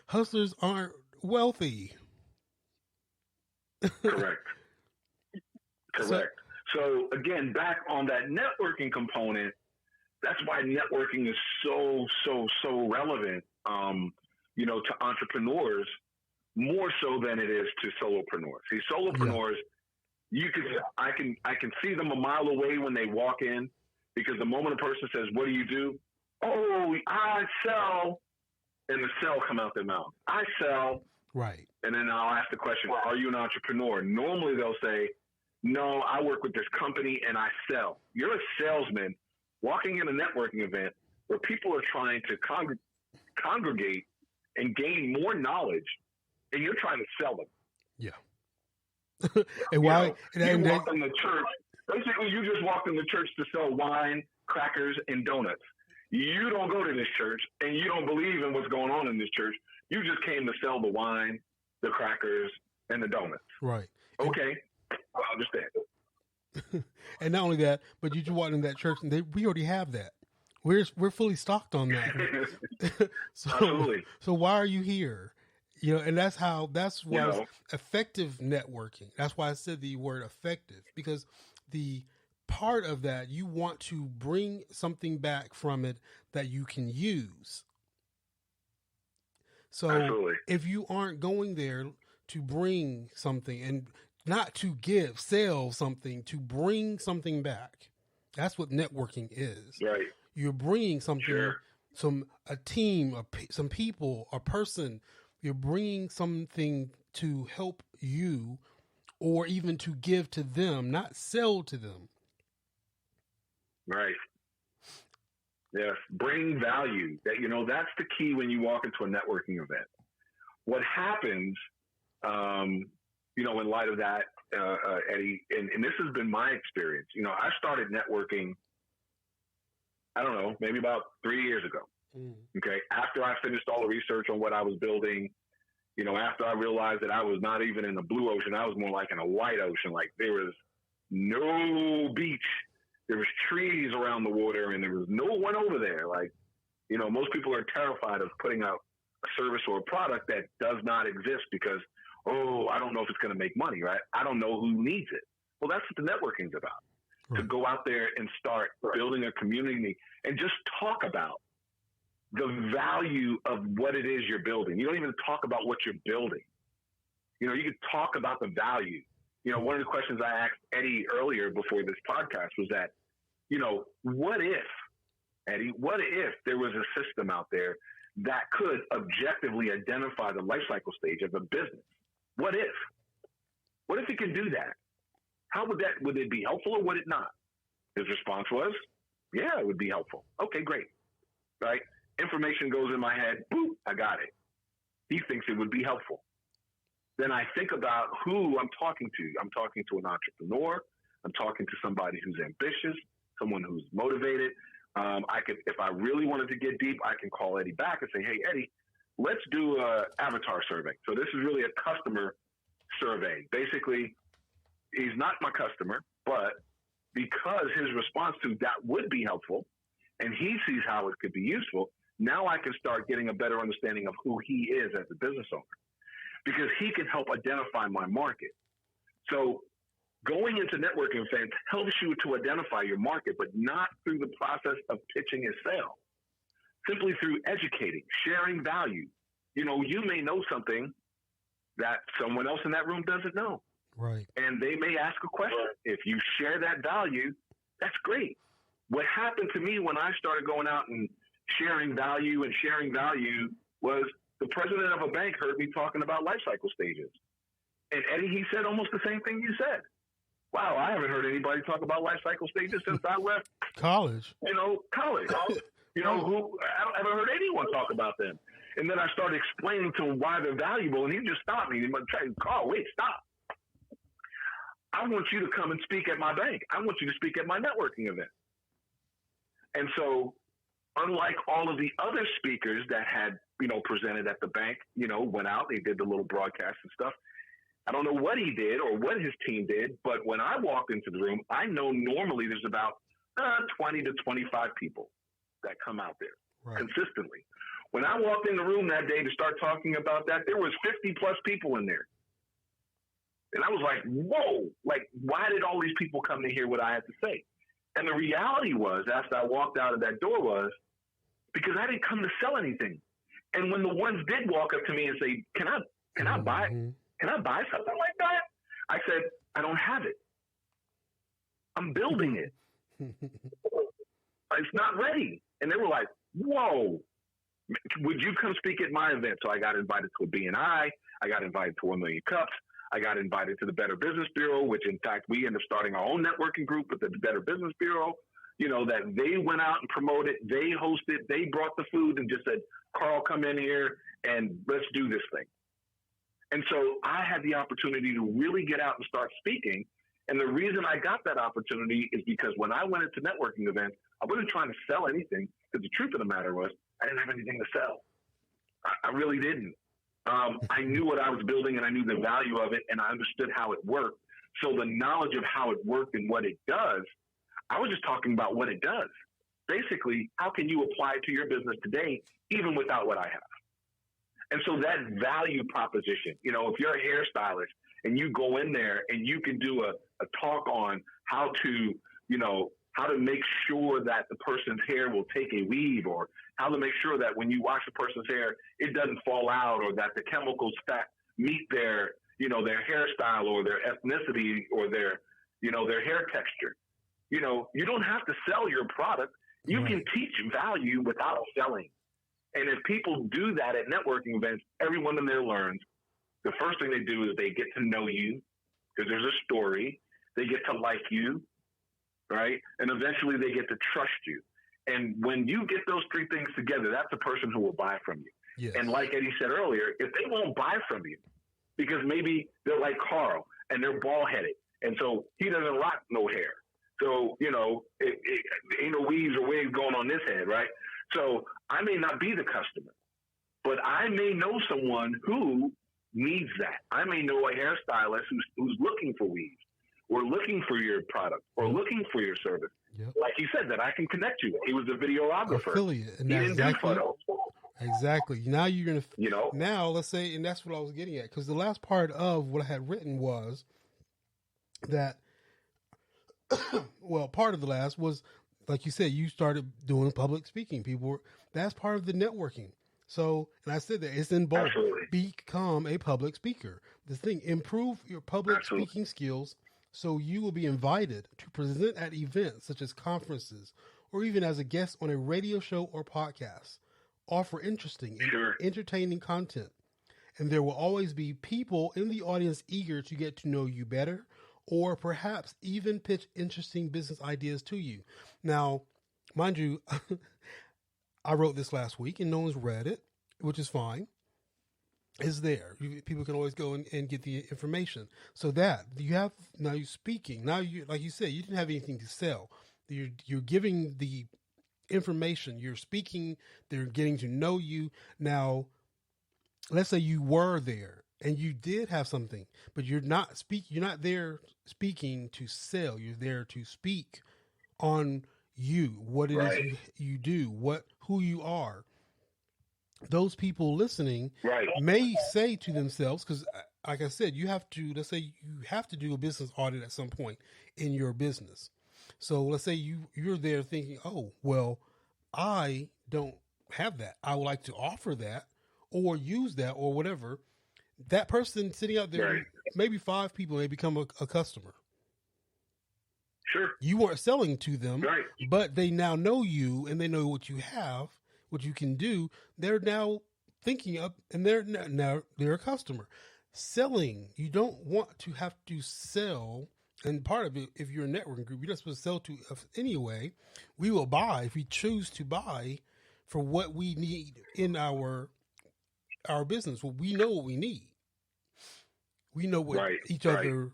Hustlers aren't wealthy. Correct. So again, back on that networking component, that's why networking is so relevant, to entrepreneurs more so than it is to solopreneurs. See, solopreneurs, I can see them a mile away when they walk in because the moment a person says, "What do you do?" "Oh, I sell," and the sell come out their mouth. "I sell." Right. And then I'll ask the question, "Are you an entrepreneur?" Normally they'll say, "No, I work with this company and I sell." You're a salesman walking in a networking event where people are trying to congregate and gain more knowledge, and you're trying to sell them. Yeah. And why? You walked in the church. Basically, you just walked in the church to sell wine, crackers, and donuts. You don't go to this church, and you don't believe in what's going on in this church. You just came to sell the wine, the crackers, and the donuts. Right. Okay. I understand. And not only that, but you just walked in that church, and we already have that. We're fully stocked on that. Absolutely. So why are you here? And that's why effective networking. That's why I said the word effective, because the part of that, you want to bring something back from it that you can use. So Absolutely. If you aren't going there to bring something and not to sell something, to bring something back, That's what networking is. Right. You're bringing something, Sure. a team, some people, a person. You're bringing something to help you, or even to give to them, not sell to them. Right. Yes. Bring value. That's the key when you walk into a networking event. What happens, in light of that, Eddie, and this has been my experience. I started networking, I don't know, maybe about 3 years ago. Okay. After I finished all the research on what I was building, after I realized that I was not even in the blue ocean, I was more like in a white ocean. Like there was no beach, there was trees around the water, and there was no one over there. Like, most people are terrified of putting out a service or a product that does not exist because, I don't know if it's going to make money, right? I don't know who needs it. Well, that's what the networking is about. Right. To go out there and start building a community and just talk about the value of what it is you're building. You don't even talk about what you're building. You could talk about the value. One of the questions I asked Eddie earlier before this podcast was that, what if, Eddie, what if there was a system out there that could objectively identify the life cycle stage of a business? What if? What if it can do that? Would it be helpful or would it not? His response was, yeah, it would be helpful. Okay, great. Right? Information goes in my head. Boop, I got it. He thinks it would be helpful. Then I think about who I'm talking to. I'm talking to an entrepreneur. I'm talking to somebody who's ambitious, someone who's motivated. If I really wanted to get deep, I can call Eddie back and say, hey, Eddie, let's do an avatar survey. So this is really a customer survey. Basically, he's not my customer, but because his response to that would be helpful and he sees how it could be useful, now I can start getting a better understanding of who he is as a business owner because he can help identify my market. So going into networking events helps you to identify your market, but not through the process of pitching a sale. Simply through educating, sharing value. You may know something that someone else in that room doesn't know. Right. And they may ask a question. If you share that value, that's great. What happened to me when I started going out and sharing value was the president of a bank heard me talking about life cycle stages. And Eddie, he said almost the same thing you said. Wow, I haven't heard anybody talk about life cycle stages since I left college. College. I haven't heard anyone talk about them. And then I started explaining to him why they're valuable, and he just stopped me. He might try to call, wait, stop. I want you to come and speak at my bank. I want you to speak at my networking event. And so, unlike all of the other speakers that had, presented at the bank, went out, they did the little broadcast and stuff. I don't know what he did or what his team did, but when I walked into the room, I know normally there's about 20 to 25 people that come out there consistently. When I walked in the room that day to start talking about that, there was 50 plus people in there. And I was like, whoa, why did all these people come to hear what I had to say? And the reality was, after I walked out of that door was, because I didn't come to sell anything. And when the ones did walk up to me and say, can I buy something like that? I said, I don't have it. I'm building it. It's not ready. And they were like, whoa, would you come speak at my event? So I got invited to a BNI. I got invited to 1 Million Cups. I got invited to the Better Business Bureau, which in fact we ended up starting our own networking group with the Better Business Bureau, that they went out and promoted, they hosted, they brought the food and just said, Carl, come in here and let's do this thing. And so I had the opportunity to really get out and start speaking. And the reason I got that opportunity is because when I went into networking events, I wasn't trying to sell anything, because the truth of the matter was I didn't have anything to sell. I really didn't. I knew what I was building and I knew the value of it and I understood how it worked. So the knowledge of how it worked and what it does, I was just talking about what it does. Basically, how can you apply it to your business today, even without what I have? And so that value proposition, if you're a hairstylist and you go in there and you can do a talk on how to make sure that the person's hair will take a weave, or how to make sure that when you wash a person's hair, it doesn't fall out, or that the chemicals meet their hairstyle or their ethnicity or their hair texture. You know, you don't have to sell your product. You can teach value without selling. And if people do that at networking events, everyone in there learns. The first thing they do is they get to know you because there's a story. They get to like you, right? And eventually they get to trust you. And when you get those three things together, that's the person who will buy from you. Yes. And like Eddie said earlier, if they won't buy from you because maybe they're like Carl and they're bald-headed, and so he doesn't rock no hair. So, you know, it ain't no weaves or wigs going on this head, right? So I may not be the customer, but I may know someone who needs that. I may know a hairstylist who's looking for weaves or looking for your product or looking for your service. Yep. Like you said, that I can connect you with. He was a videographer. Affiliate. And he that's didn't exactly, do photos. Exactly. Now you're going to, you know, now let's say, and that's what I was getting at, because the last part of what I had written was that, well, part of the last was, like you said, you started doing public speaking. That's part of the networking. So, and I said that it's in bold. Absolutely. Become a public speaker. The thing, improve your public Absolutely. speaking skills so you will be invited to present at events such as conferences or even as a guest on a radio show or podcast. Offer interesting and entertaining content. And there will always be people in the audience eager to get to know you better or perhaps even pitch interesting business ideas to you. Now, mind you, I wrote this last week and no one's read it, which is fine. It's there. People can always go and get the information. So that you have, now you're speaking. Now you, like you said, you didn't have anything to sell. You're giving the information. You're speaking. They're getting to know you. Now, let's say you were there and you did have something, but you're not there speaking to sell. You're there to speak on you, what it is you do, who you are. Those people listening may say to themselves, because like I said, let's say you have to do a business audit at some point in your business. So let's say you're there thinking, oh, well, I don't have that. I would like to offer that or use that or whatever. That person sitting out there, maybe 5 people may become a customer. Sure. You weren't selling to them, but they now know you and they know what you have, what you can do. They're now thinking up and they're a customer. Selling, you don't want to have to sell. And part of it, if you're a networking group, you're not supposed to sell to us anyway. We will buy if we choose to buy for what we need in our business. Well, we know what we need. We know what each other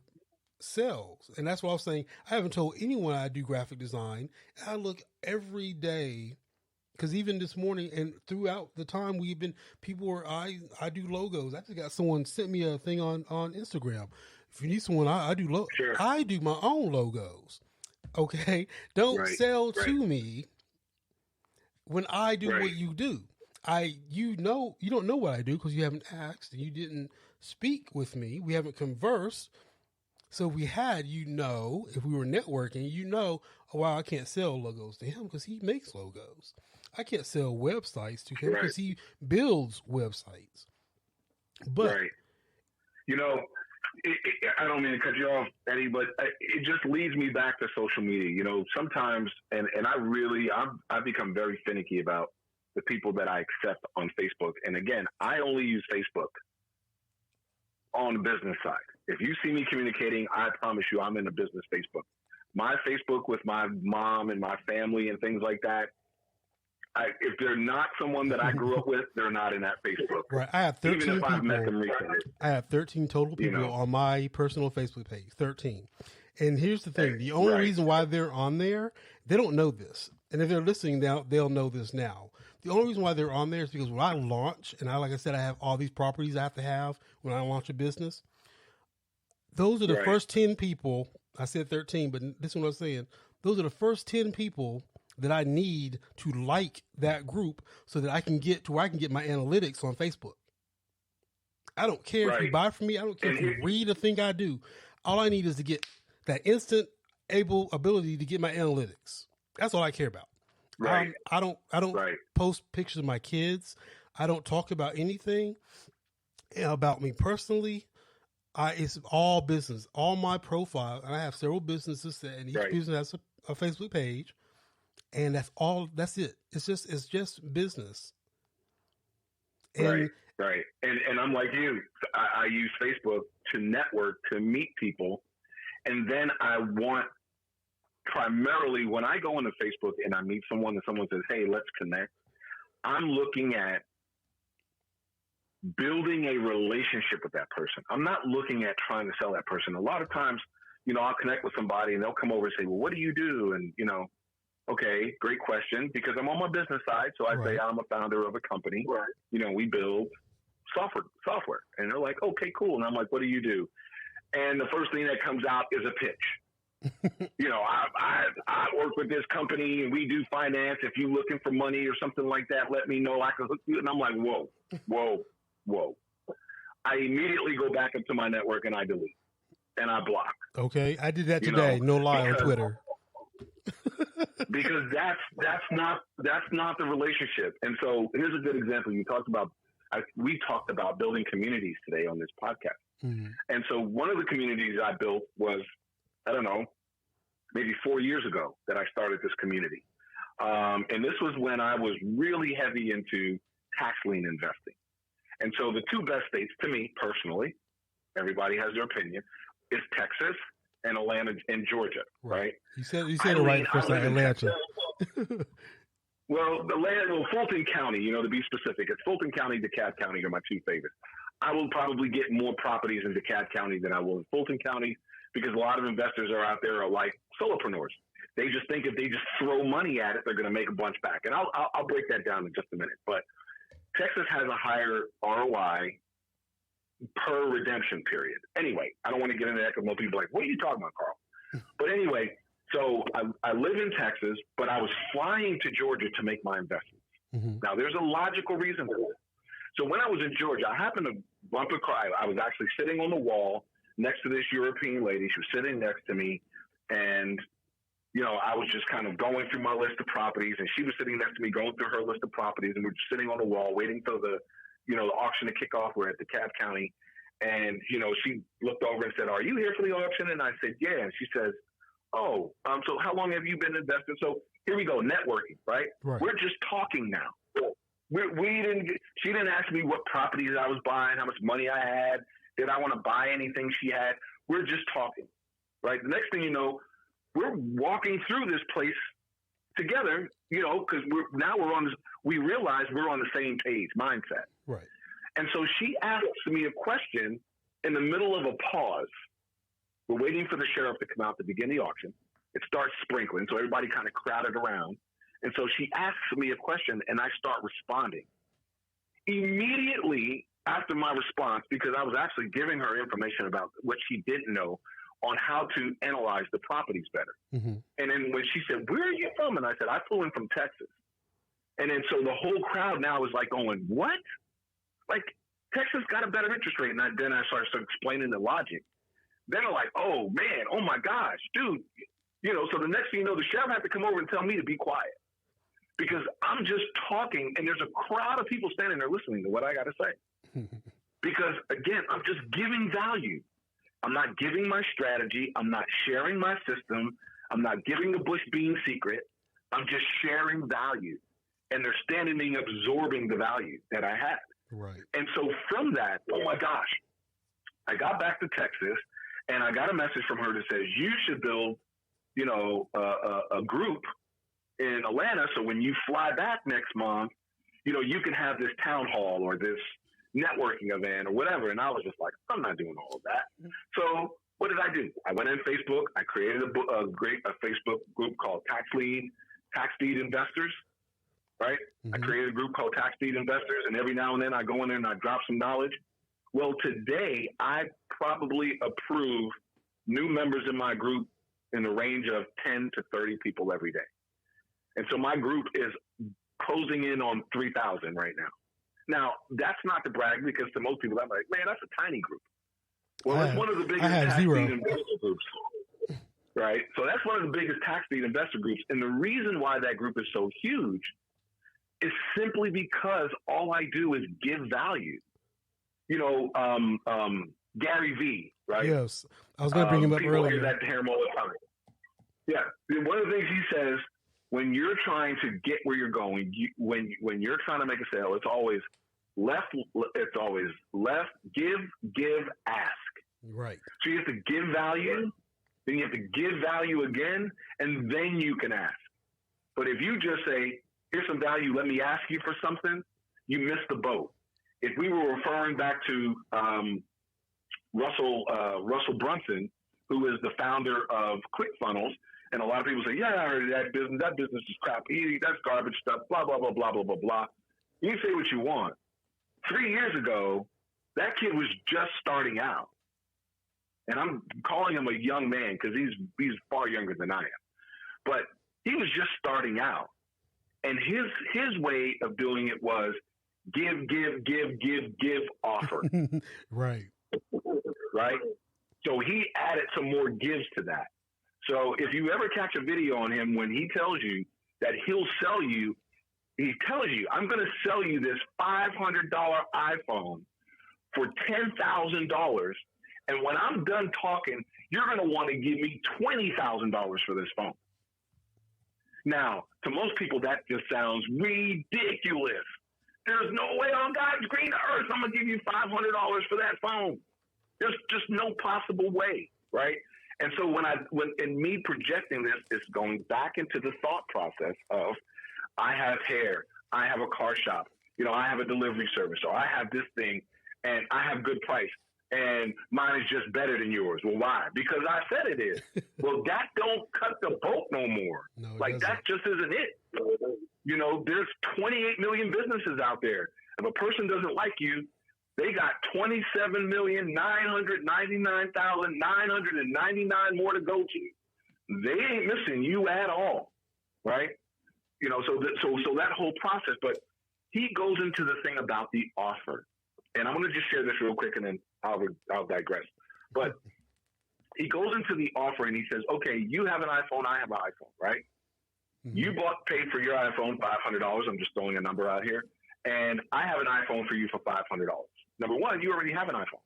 sells. And that's what I was saying. I haven't told anyone I do graphic design. I look every day, because even this morning and throughout the time I do logos. I just got someone sent me a thing on Instagram. If you need someone, I do I do my own logos. Okay. Don't sell to me when I do what you do. You don't know what I do because you haven't asked and you didn't speak with me. We haven't conversed. So if we had, if we were networking, oh, wow, I can't sell logos to him because he makes logos. I can't sell websites to him because he builds websites. But, I don't mean to cut you off, Eddie, but it just leads me back to social media. Sometimes, and I've become very finicky about the people that I accept on Facebook. And again, I only use Facebook on the business side. If you see me communicating, I promise you I'm in the business Facebook. My Facebook with my mom and my family and things like that, if they're not someone that I grew up with, they're not in that Facebook. Right. I have 13 Even if people. I've met them recently. I have 13 total people on my personal Facebook page. 13. And here's the thing. The only reason why they're on there, they don't know this. And if they're listening now, they'll know this now. The only reason why they're on there is because when I launch, and like I said, I have all these properties I have to have when I launch a business. Those are the first 10 people. I said 13, but this is what I'm saying. Those are the first 10 people that I need to like that group so that I can get to where I can get my analytics on Facebook. I don't care if you buy from me. I don't care if you read a thing I do. All I need is to get that instant ability to get my analytics. That's all I care about. I don't post pictures of my kids. I don't talk about anything about me personally. It's all business, all my profile. And I have several businesses and each business has a Facebook page, and that's all. That's it. It's just business. And, right. And I'm like you. I use Facebook to network, to meet people, and then I want primarily when I go into Facebook and I meet someone and someone says, "Hey, let's connect." I'm looking at building a relationship with that person. I'm not looking at trying to sell that person. A lot of times, I'll connect with somebody and they'll come over and say, "Well, what do you do?" And, okay, great question, because I'm on my business side. So I say I'm a founder of a company. Right. We build software. And they're like, "Okay, cool." And I'm like, "What do you do?" And the first thing that comes out is a pitch. I work with this company and we do finance. If you're looking for money or something like that, let me know. I can hook you. And I'm like, whoa. I immediately go back up to my network and I delete and I block. Okay. I did that today. No lie, on Twitter. Because that's not the relationship. And so here's a good example. We talked about building communities today on this podcast. Mm-hmm. And so one of the communities I built was, I don't know, maybe 4 years ago that I started this community. And this was when I was really heavy into tax lien investing. And so the two best states to me personally, everybody has their opinion, is Texas and Atlanta and Georgia, right? You said it right first time, Atlanta. Well, Fulton County, to be specific, it's Fulton County, DeKalb County are my two favorites. I will probably get more properties in DeKalb County than I will in Fulton County because a lot of investors are out there are like solopreneurs. They just think if they just throw money at it, they're going to make a bunch back. And I'll break that down in just a minute. But Texas has a higher ROI per redemption period. Anyway, I don't want to get into that because most people are like, "What are you talking about, Carl?" But anyway, so I live in Texas, but I was flying to Georgia to make my investments. Mm-hmm. Now, there's a logical reason for this. So when I was in Georgia, I happened to bump across. I was actually sitting on the wall next to this European lady. She was sitting next to me, and I was just kind of going through my list of properties, and she was sitting next to me going through her list of properties, and we're just sitting on the wall waiting for the auction to kick off. We're at DeKalb County, and, she looked over and said, "Are you here for the auction?" And I said, "Yeah." And she says, "Oh, so how long have you been investing?" So here we go, networking, right? We're just talking now. She didn't ask me what properties I was buying, how much money I had, did I want to buy anything she had. We're just talking, right? The next thing you know, we're walking through this place together, because we realize we're on the same page mindset. Right. And so she asks me a question in the middle of a pause. We're waiting for the sheriff to come out to begin the auction. It starts sprinkling, so everybody kind of crowded around. And so she asks me a question, and I start responding. Immediately after my response, because I was actually giving her information about what she didn't know on how to analyze the properties better. Mm-hmm. And then when she said, "Where are you from?" And I said, "I flew in from Texas." And then so the whole crowd now is like going, "What? Like Texas got a better interest rate?" And then I started explaining the logic. Then they're like, "Oh man, oh my gosh, dude." So the next thing you know, the sheriff had to come over and tell me to be quiet because I'm just talking and there's a crowd of people standing there listening to what I got to say. Because again, I'm just giving value. I'm not giving my strategy. I'm not sharing my system. I'm not giving the bush bean secret. I'm just sharing value. And they're standing there absorbing the value that I had. Right. And so from that, oh my gosh, I got back to Texas and I got a message from her that says, "You should build, a group in Atlanta. So when you fly back next month, you can have this town hall or this networking event or whatever." And I was just like, I'm not doing all of that. So what did I do? I went on Facebook. I created a Facebook group called Tax Deed Investors, right? Mm-hmm. I created a group called Tax Deed Investors, and every now and then I go in there and I drop some knowledge. Well, today I probably approve new members in my group in the range of 10 to 30 people every day. And so my group is closing in on 3,000 right now. Now, that's not to brag because to most people, I'm like, man, that's a tiny group. Well, it's one of the biggest tax deed investor groups, right? So that's one of the biggest tax deed investor groups. And the reason why that group is so huge is simply because all I do is give value. Gary V, right? Yes. I was going to bring him up earlier. Hear that term all the time. Yeah. One of the things he says, when you're trying to get where you're going, when you're trying to make a sale, it's always left. It's always left. Give, ask. Right. So you have to give value, then you have to give value again, and then you can ask. But if you just say, "Here's some value, let me ask you for something," you miss the boat. If we were referring back to Russell Brunson, who is the founder of ClickFunnels, and a lot of people say, "Yeah, I heard that business. That business is crap. That's garbage stuff. Blah blah blah blah blah blah blah." You can say what you want. 3 years ago, that kid was just starting out, and I'm calling him a young man because he's far younger than I am. But he was just starting out, and his way of doing it was give, offer. Right. Right. So he added some more gives to that. So if you ever catch a video on him when he tells you that he'll sell you, he tells you, "I'm going to sell you this $500 iPhone for $10,000. And when I'm done talking, you're going to want to give me $20,000 for this phone." Now, to most people, that just sounds ridiculous. There's no way on God's green earth I'm going to give you $500 for that phone. There's just no possible way, right? And so when in me projecting this, it's going back into the thought process of, I have hair, I have a car shop, I have a delivery service, or I have this thing, and I have good price, and mine is just better than yours. Well, why? Because I said it is. Well, that don't cut the boat no more. No, that just isn't it. There's 28 million businesses out there. If a person doesn't like you, they got 27,999,999 more to go to. They ain't missing you at all, right? So that whole process. But he goes into the thing about the offer, and I'm going to just share this real quick, and then I'll digress. But he goes into the offer, and he says, "Okay, you have an iPhone, I have an iPhone, right? Mm-hmm. You paid for your iPhone $500. I'm just throwing a number out here, and I have an iPhone for you for $500. Number one, you already have an iPhone,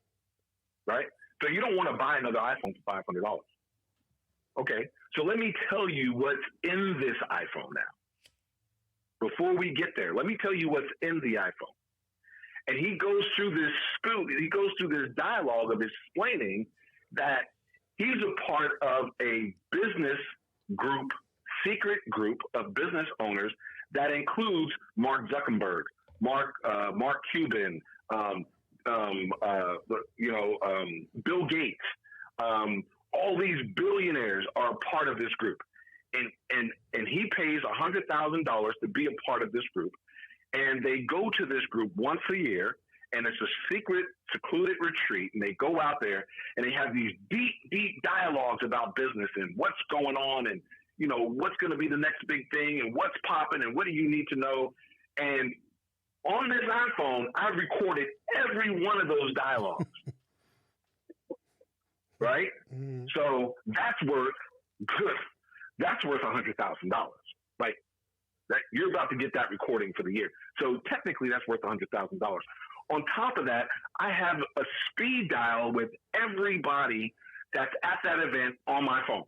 right? So you don't want to buy another iPhone for $500. Okay, so let me tell you what's in this iPhone now. Before we get there, let me tell you what's in the iPhone." And he goes through this dialogue of explaining that he's a part of a business group, secret group of business owners that includes Mark Zuckerberg, Mark Cuban, Bill Gates. All these billionaires are part of this group, and he pays $100,000 to be a part of this group. And they go to this group once a year, and it's a secret, secluded retreat. And they go out there, and they have these deep, deep dialogues about business and what's going on, and what's going to be the next big thing, and what's popping, and what do you need to know. And on this iPhone, I recorded every one of those dialogues. Right? Mm. So that's worth $100,000. Like, that you're about to get that recording for the year. So technically that's worth $100,000. On top of that, I have a speed dial with everybody that's at that event on my phone.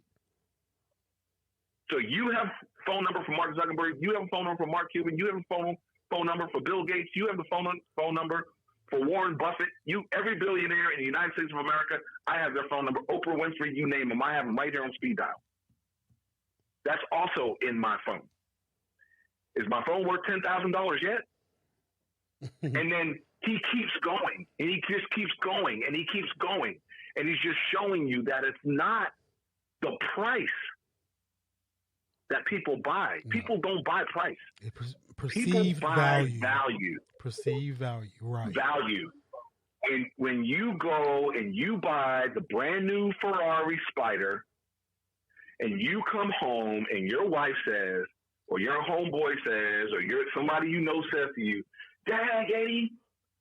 So you have phone number for Mark Zuckerberg, you have a phone number for Mark Cuban, you have a phone number for Bill Gates, you have the phone number for Warren Buffett, every billionaire in the United States of America, I have their phone number. Oprah Winfrey, you name them, I have them right here on speed dial. That's also in my phone. Is my phone worth $10,000 yet? And then he keeps going, and he just keeps going, and he keeps going, and he's just showing you that it's not the price that people buy. No. People don't buy price. People buy value. Perceived value, right. Value. And when you go and you buy the brand new Ferrari Spider, and you come home and your wife says, or your homeboy says, or somebody says to you, "Dad, Eddie,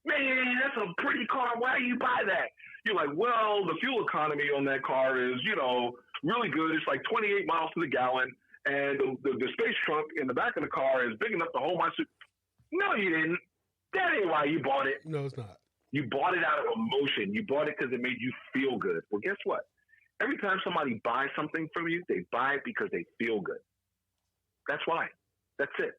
man, that's a pretty car. Why do you buy that?" You're like, "Well, the fuel economy on that car is, really good. It's like 28 miles to the gallon. And the space trunk in the back of the car is big enough to hold my suit." No, you didn't. That ain't why you bought it. No, it's not. You bought it out of emotion. You bought it because it made you feel good. Well, guess what? Every time somebody buys something from you, they buy it because they feel good. That's why. That's it.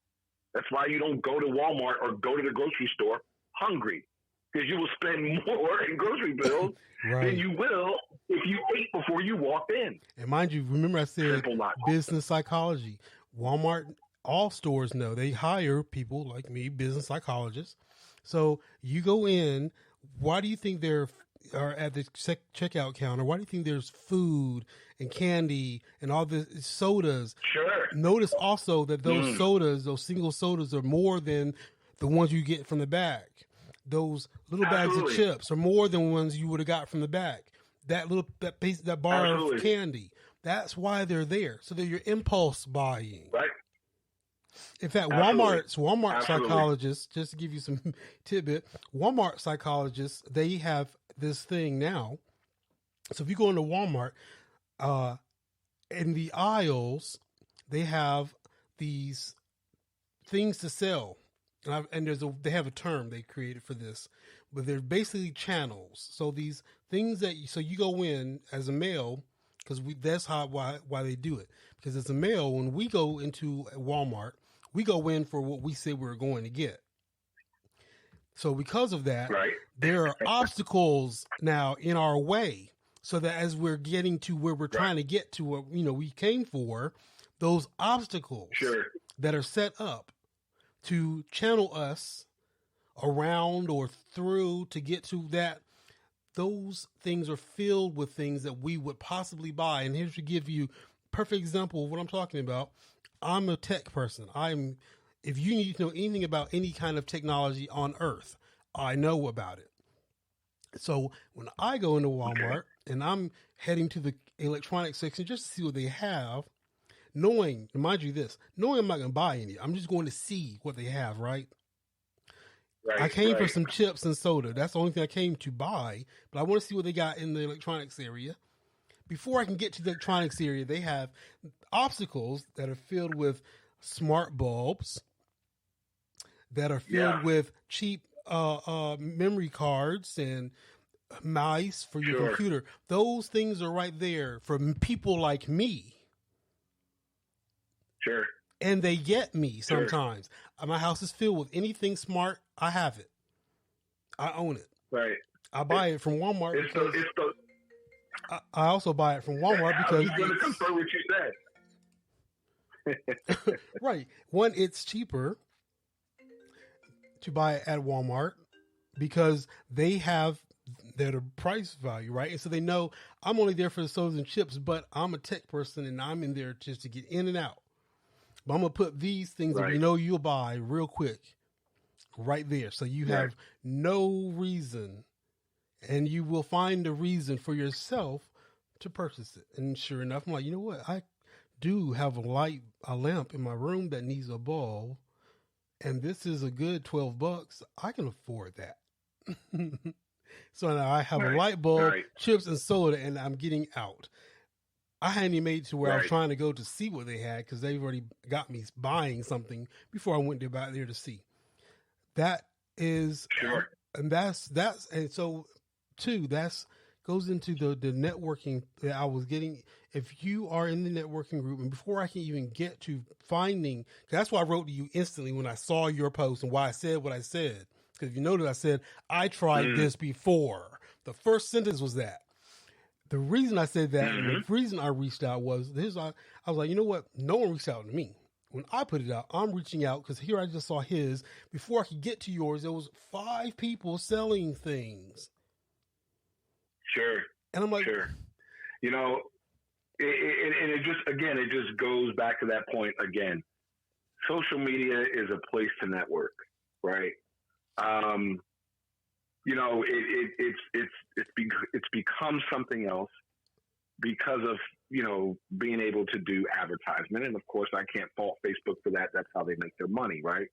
That's why you don't go to Walmart or go to the grocery store hungry, because you will spend more in grocery bills than you will if you ate before you walked in. And mind you, remember I said business psychology. Walmart, all stores know they hire people like me, business psychologists. So you go in, why do you think they're at the checkout counter? Why do you think there's food and candy and all the sodas? Sure. Notice also that those sodas, those single sodas, are more than the ones you get from the bag. Those little bags of chips are more than ones you would have got from the bag. That bar of candy. That's why they're there. So they're your impulse buying. Right. In fact, Walmart psychologists, just to give you some tidbit, Walmart psychologists, they have this thing now. So if you go into Walmart, in the aisles, they have these things to sell. And they have a term they created for this, but they're basically channels. So these things so you go in as a male, because that's why they do it. Because as a male, when we go into Walmart, we go in for what we said we were going to get. So because of that, there are obstacles now in our way, so that as we're getting to where we're trying to get to what we came for, those obstacles that are set up to channel us around or through to get to that, those things are filled with things that we would possibly buy. And here's to give you a perfect example of what I'm talking about. I'm a tech person. If you need to know anything about any kind of technology on earth, I know about it. So when I go into Walmart and I'm heading to the electronics section just to see what they have, knowing I'm not going to buy any, I'm just going to see what they have, right? I came for some chips and soda. That's the only thing I came to buy, but I want to see what they got in the electronics area. Before I can get to the electronics area, they have obstacles that are filled with smart bulbs, that are filled with cheap memory cards and mice for your computer. Those things are right there for people like me. Sure. And they get me sometimes. My house is filled with anything smart. I have it. I own it. Right. I buy it from Walmart. I also buy it from Walmart because I was going to confirm what you said. Right. One, it's cheaper to buy it at Walmart because they have their price value, right? And so they know I'm only there for the sodas and chips, but I'm a tech person and I'm in there just to get in and out. But I'm going to put these things that we know you'll buy real quick right there. So you have no reason, and you will find a reason for yourself to purchase it. And sure enough, I'm like, you know what? I do have a lamp in my room that needs a bulb, and this is a good $12. I can afford that. So now I have a light bulb, chips and soda, and I'm getting out. I hadn't even made it to where I was trying to go to see what they had because they've already got me buying something before I went about there to see. That is, and and so too, goes into the networking that I was getting. If you are in the networking group, and before I can even get to finding, that's why I wrote to you instantly when I saw your post and why I said what I said. Because if you notice, I said, I tried this before. The first sentence was that. The reason I said that, and the reason I reached out was I was like, you know what? No one reached out to me. When I put it out, I'm reaching out because here I just saw his. Before I could get to yours, there was 5 people selling things. Sure. And I'm like, you know, it just goes back to that point again. Social media is a place to network, right? You know, it's become something else because of, you know, being able to do advertisement. And of course, I can't fault Facebook for that. That's how they make their money, right?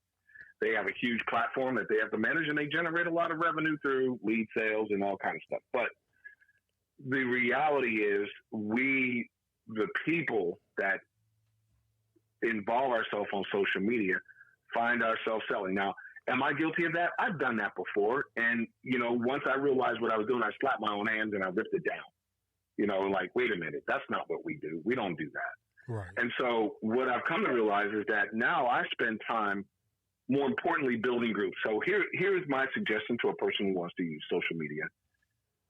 They have a huge platform that they have to manage, and they generate a lot of revenue through lead sales and all kind of stuff. But the reality is the people that involve ourselves on social media, find ourselves selling. Now, am I guilty of that? I've done that before. And, you know, once I realized what I was doing, I slapped my own hands and I ripped it down. Like, wait a minute, that's not what we do. We don't do that. Right. And so what I've come to realize is that now I spend time, more importantly, building groups. So here's my suggestion to a person who wants to use social media: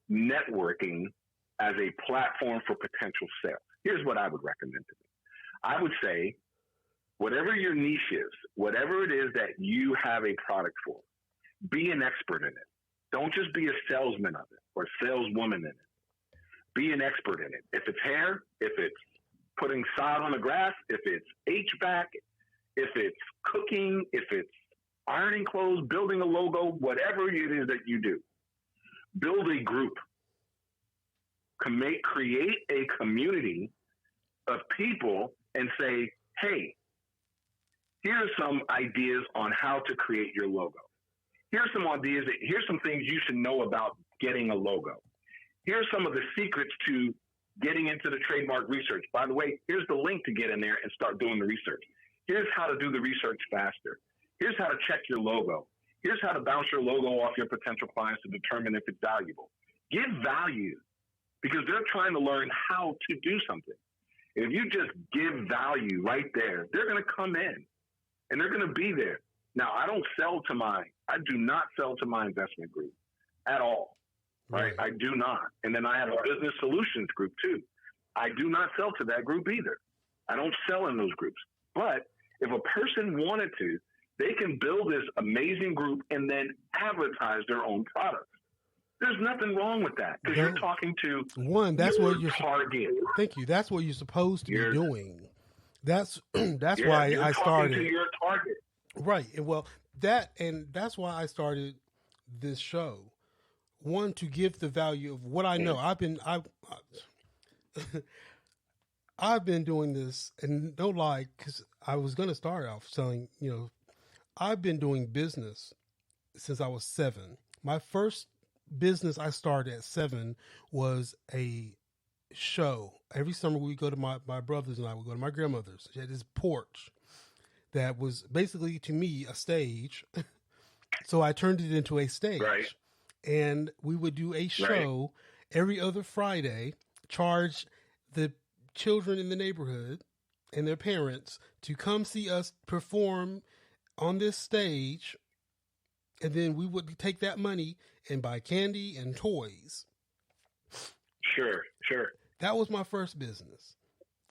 networking as a platform for potential sales. Here's what I would recommend to them. I would say, whatever your niche is, whatever it is that you have a product for, be an expert in it. Don't just be a salesman of it or saleswoman in it. Be an expert in it. If it's hair, if it's putting sod on the grass, if it's HVAC, if it's cooking, if it's ironing clothes, building a logo, whatever it is that you do, build a group. Create a community of people and say, hey, here's some ideas on how to create your logo. Here's some ideas. Here's some things you should know about getting a logo. Here's some of the secrets to getting into the trademark research. By the way, here's the link to get in there and start doing the research. Here's how to do the research faster. Here's how to check your logo. Here's how to bounce your logo off your potential clients to determine if it's valuable. Give value, because they're trying to learn how to do something. If you just give value right there, they're going to come in and they're going to be there. Now, I do not sell to my investment group at all. Right? I do not. And then I have a business solutions group too. I do not sell to that group either. I don't sell in those groups. But if a person wanted to, they can build this amazing group and then advertise their own products. There's nothing wrong with that, because you're talking to that's what you're target. Thank you. That's what you're supposed to be doing. That's why I started. Talking to your target. Right. Well, that's why I started this show. One, to give the value of what I know. I've been doing this, and no lie, because I was going to start off selling, I've been doing business since I was 7. My first business I started at 7 was a show. Every summer we go to my brothers and I would go to my grandmother's. She had this porch that was basically, to me, a stage. So I turned it into a stage. Right. And we would do a show every other Friday, charge the children in the neighborhood and their parents to come see us perform on this stage. And then we would take that money and buy candy and toys. Sure. That was my first business.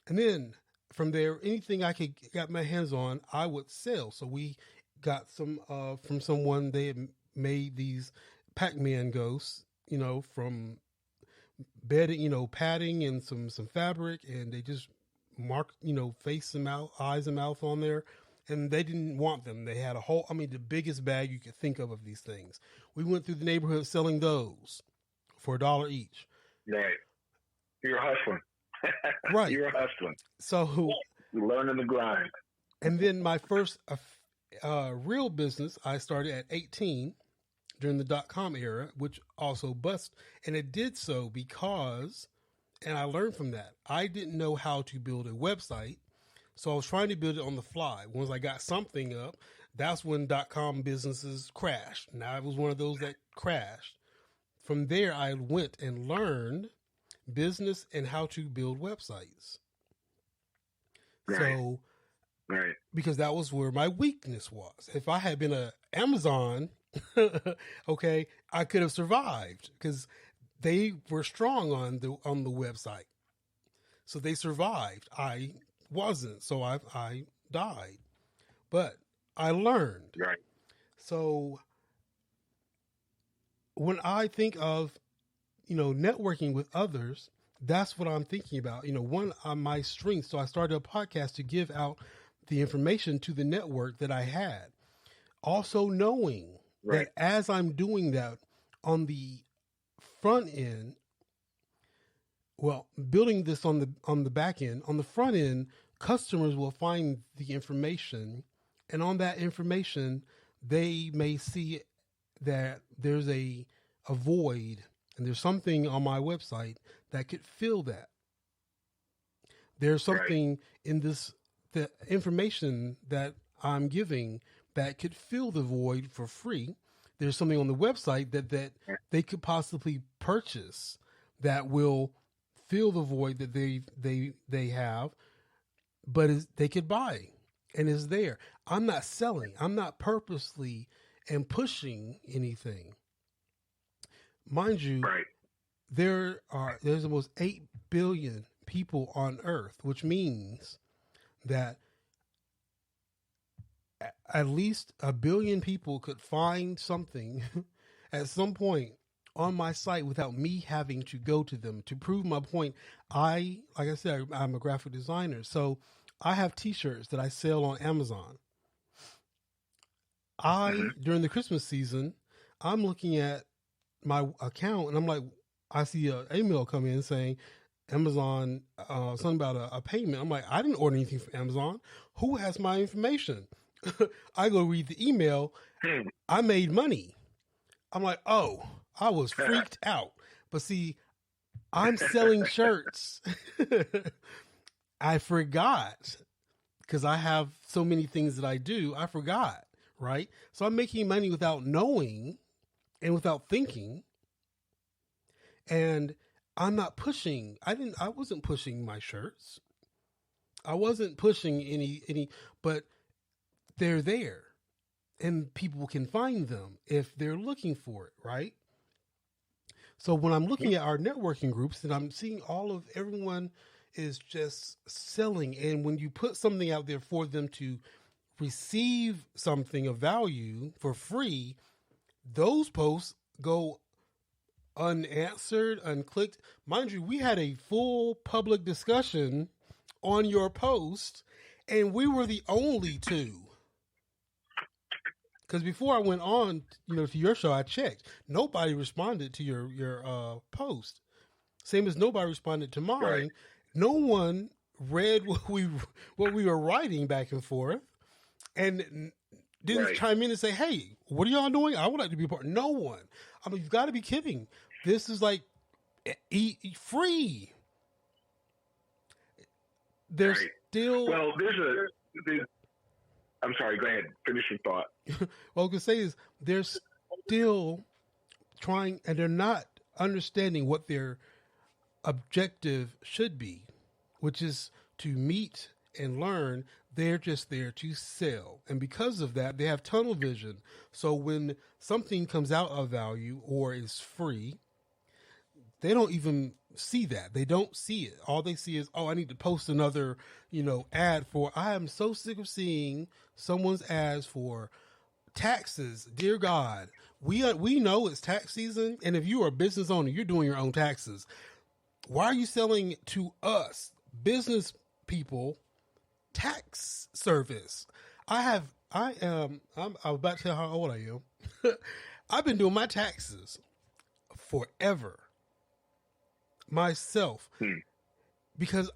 And then from there, anything I could get my hands on, I would sell. So we got some from someone. They had made these Pac-Man ghosts, from bedding, padding and some fabric, and they just marked, face and mouth, eyes and mouth on there, and they didn't want them. They had the biggest bag you could think of these things. We went through the neighborhood selling those for $1 each. Right. You're hustling. Right. You're hustling. So you're learning the grind. And then my first real business I started at 18 during the .com era, which also bust. And it did so because, and I learned from that, I didn't know how to build a website. So I was trying to build it on the fly. Once I got something up, that's when .com businesses crashed. Now, I was one of those that crashed. From there, I went and learned business and how to build websites. Right. So, right. Because that was where my weakness was. If I had been a Amazon, okay, I could have survived because they were strong on the website. So they survived. I wasn't, so I died. But I learned. Right. So when I think of, networking with others, that's what I'm thinking about. One of my strengths. So I started a podcast to give out the information to the network that I had. Also knowing that as I'm doing that on the front end, building this on the back end, on the front end, customers will find the information, and on that information, they may see that there's a void, and there's something on my website that could fill that. There's something in the information that I'm giving that could fill the void for free. There's something on the website that they could possibly purchase that will fill the void that they have, but they could buy, and it's there. I'm not selling. I'm not purposely and pushing anything. Mind you, Right. there's almost 8 billion people on Earth, which means that at least 1 billion people could find something at some point on my site without me having to go to them. To prove my point, like I said, I'm a graphic designer, so I have T-shirts that I sell on Amazon. During the Christmas season, I'm looking at my account and I'm like, I see an email come in saying Amazon, something about a payment. I'm like, I didn't order anything from Amazon. Who has my information? I go read the email. I made money. I'm like, oh, I was freaked out. But see, I'm selling shirts. I forgot, because I have so many things that I do. I forgot, right? So I'm making money without knowing and without thinking. And I'm not pushing. I wasn't pushing my shirts. I wasn't pushing any, but they're there and people can find them if they're looking for it, right? So when I'm looking at our networking groups and I'm seeing everyone is just selling, and when you put something out there for them to receive something of value for free, those posts go unanswered, unclicked. Mind you, we had a full public discussion on your post, and we were the only two. Because before I went on, to your show, I checked. Nobody responded to your post. Same as nobody responded to mine. Right. No one read what we were writing back and forth, and didn't chime in and say, "Hey, what are y'all doing? I would like to be a part." No one. I mean, you've got to be kidding. This is like free. There's still I'm sorry, go ahead. Finish your thought. What I can say is they're still trying, and they're not understanding what their objective should be, which is to meet and learn. They're just there to sell. And because of that, they have tunnel vision. So when something comes out of value or is free, they don't even see that. They don't see it. All they see is, oh, I need to post another, ad for, I am so sick of seeing someone's ads for taxes. Dear God, we know it's tax season. And if you are a business owner, you're doing your own taxes. Why are you selling to us, business people, tax service? I'm about to tell how old I am. I've been doing my taxes forever myself, because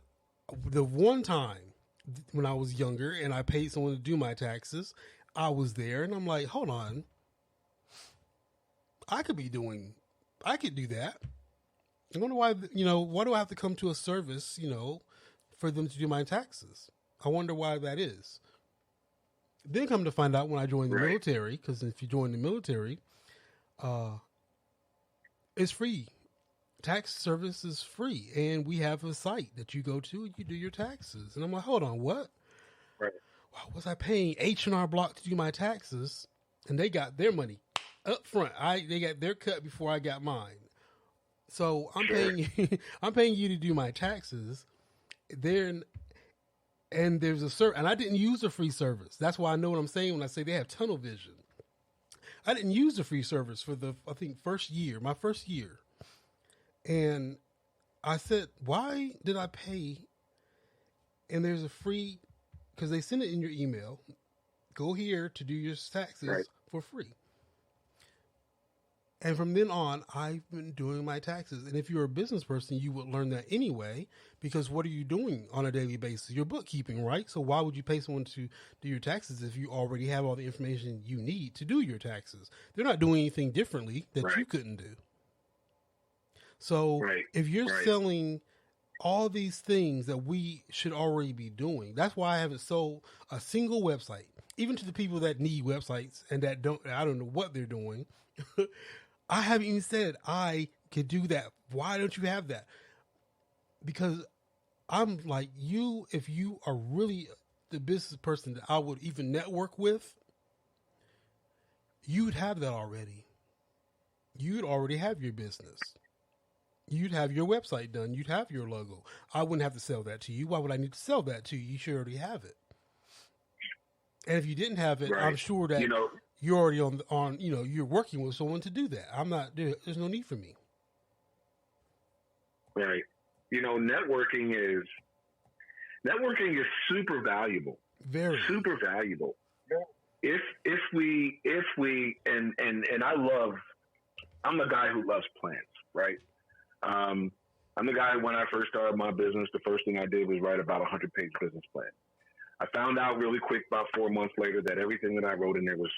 the one time when I was younger and I paid someone to do my taxes, I was there and I'm like, hold on, I could do that. I wonder why, why do I have to come to a service, for them to do my taxes? I wonder why that is. Then come to find out when I joined the military, because if you join the military, it's free. Tax service is free, and we have a site that you go to and you do your taxes. And I'm like, hold on, what? Right. Why was I paying H&R Block to do my taxes? And they got their money up front. They got their cut before I got mine. So I'm paying you to do my taxes. And there's a service, and I didn't use a free service. That's why I know what I'm saying when I say they have tunnel vision. I didn't use the free service for my first year. And I said, why did I pay? And there's a free, because they send it in your email. Go here to do your taxes for free. And from then on, I've been doing my taxes. And if you're a business person, you would learn that anyway, because what are you doing on a daily basis? Your bookkeeping, right? So why would you pay someone to do your taxes if you already have all the information you need to do your taxes? They're not doing anything differently that you couldn't do. So if you're selling all these things that we should already be doing, that's why I haven't sold a single website, even to the people that need websites and I don't know what they're doing. I haven't even said I could do that. Why don't you have that? because I'm like you, if you are really the business person that I would even network with, you'd have that already. You'd already have your business. You'd have your website done. You'd have your logo. I wouldn't have to sell that to you. Why would I need to sell that to you? You should already have it. And if you didn't have it, I'm sure that you're already on, you're working with someone to do that. I'm not, there's no need for me. Right. Networking is super valuable. Very. Super valuable. If we and I'm the guy who loves plans, right? I'm the guy, when I first started my business, the first thing I did was write about a 100-page business plan. I found out really quick about 4 months later that everything that I wrote in there was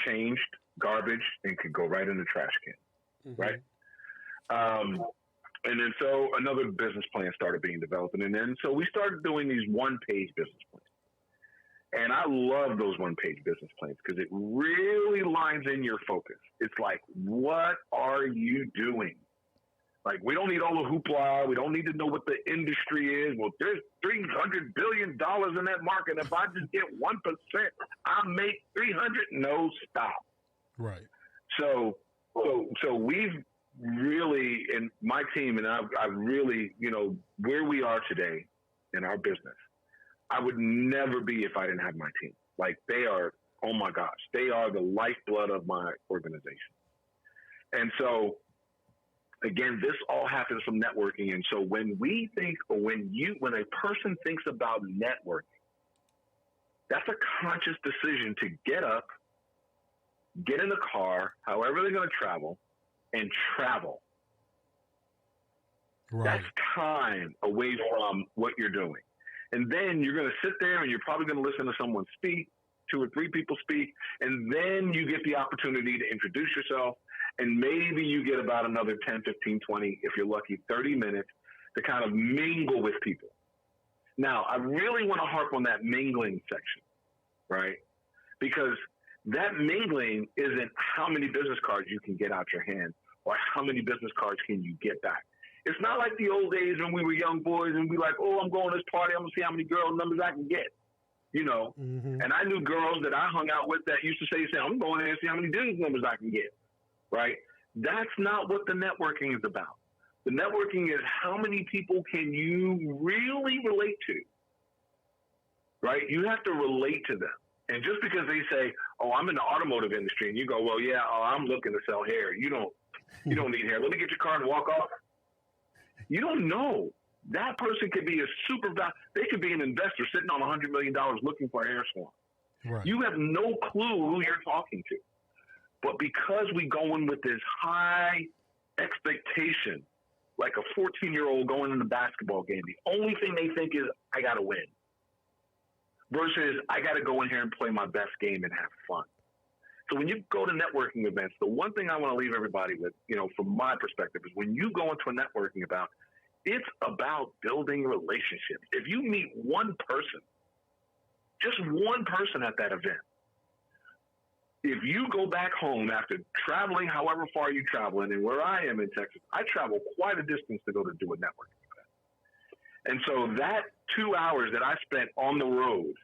changed, garbage, and could go right in the trash can, right? And then so another business plan started being developed. And then so we started doing these one-page business plans. And I love those one-page business plans because it really lines in your focus. It's like, what are you doing? Like, we don't need all the hoopla. We don't need to know what the industry is. Well, there's $300 billion in that market. If I just get 1%, I make 300. No, stop. Right. So we've really, and my team and I really, where we are today in our business, I would never be if I didn't have my team. Like, they are, oh my gosh, they are the lifeblood of my organization. And so, again, this all happens from networking. And so when we think, or when a person thinks about networking, that's a conscious decision to get up, get in the car, however they're going to travel, and travel. Right. That's time away from what you're doing. And then you're going to sit there and you're probably going to listen to someone speak, 2 or 3 people speak, and then you get the opportunity to introduce yourself, and maybe you get about another 10, 15, 20, if you're lucky, 30 minutes to kind of mingle with people. Now, I really want to harp on that mingling section, right? Because that mingling isn't how many business cards you can get out your hand or how many business cards can you get back. It's not like the old days when we were young boys and we like, oh, I'm going to this party. I'm going to see how many girl numbers I can get, And I knew girls that I hung out with that used to say, I'm going there and see how many business numbers I can get, right? That's not what the networking is about. The networking is how many people can you really relate to, right? You have to relate to them. And just because they say, oh, I'm in the automotive industry, and you go, well, yeah, I'm looking to sell hair. You don't need hair. Let me get your car and walk off. You don't know. That person could be they could be an investor sitting on $100 million looking for a hair salon. Right. You have no clue who you're talking to. But because we go in with this high expectation, like a 14-year-old going in a basketball game, the only thing they think is, I got to win. Versus, I got to go in here and play my best game and have fun. So when you go to networking events, the one thing I want to leave everybody with, from my perspective, is when you go into a networking event, it's about building relationships. If you meet one person, just one person at that event, if you go back home after traveling however far you travel, and where I am in Texas, I travel quite a distance to go to do a networking event. And so that 2 hours that I spent on the road,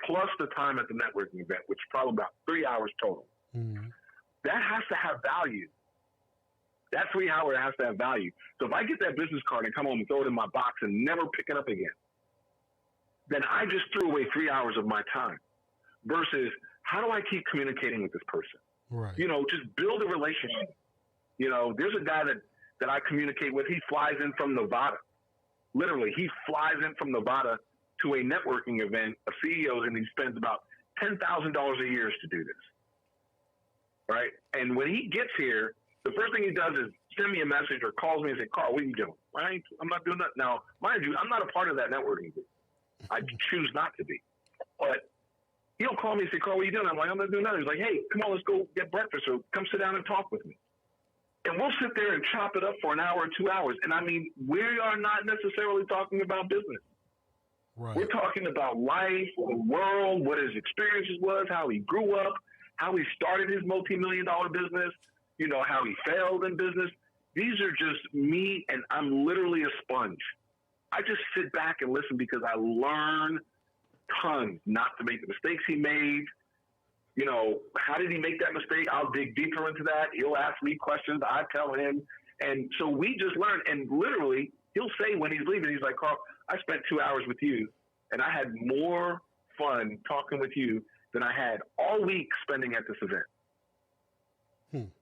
plus the time at the networking event, which is probably about 3 hours total, that has to have value. That 3 hour has to have value. So if I get that business card and come home and throw it in my box and never pick it up again, then I just threw away 3 hours of my time. Versus, how do I keep communicating with this person? Right. Just build a relationship. There's a guy that I communicate with. He flies in from Nevada. Literally, he flies in from Nevada to a networking event of CEOs, and he spends about $10,000 a year to do this. Right? And when he gets here, the first thing he does is send me a message or calls me and say, Carl, what are you doing? I'm not doing that. Now, mind you, I'm not a part of that networking group. I choose not to be. But he'll call me and say, Carl, what are you doing? I'm like, I'm not doing that. He's like, hey, come on, let's go get breakfast or come sit down and talk with me. And we'll sit there and chop it up for an hour or 2 hours. And I mean, we are not necessarily talking about business. Right. We're talking about life, the world, what his experiences was, how he grew up, how he started his multi-million-dollar business, how he failed in business. These are just me, and I'm literally a sponge. I just sit back and listen because I learn tons not to make the mistakes he made. You know, how did he make that mistake? I'll dig deeper into that. He'll ask me questions. I tell him. And so we just learn. And literally, he'll say when he's leaving, he's like, Carl, I spent 2 hours with you, and I had more fun talking with you than I had all week spending at this event.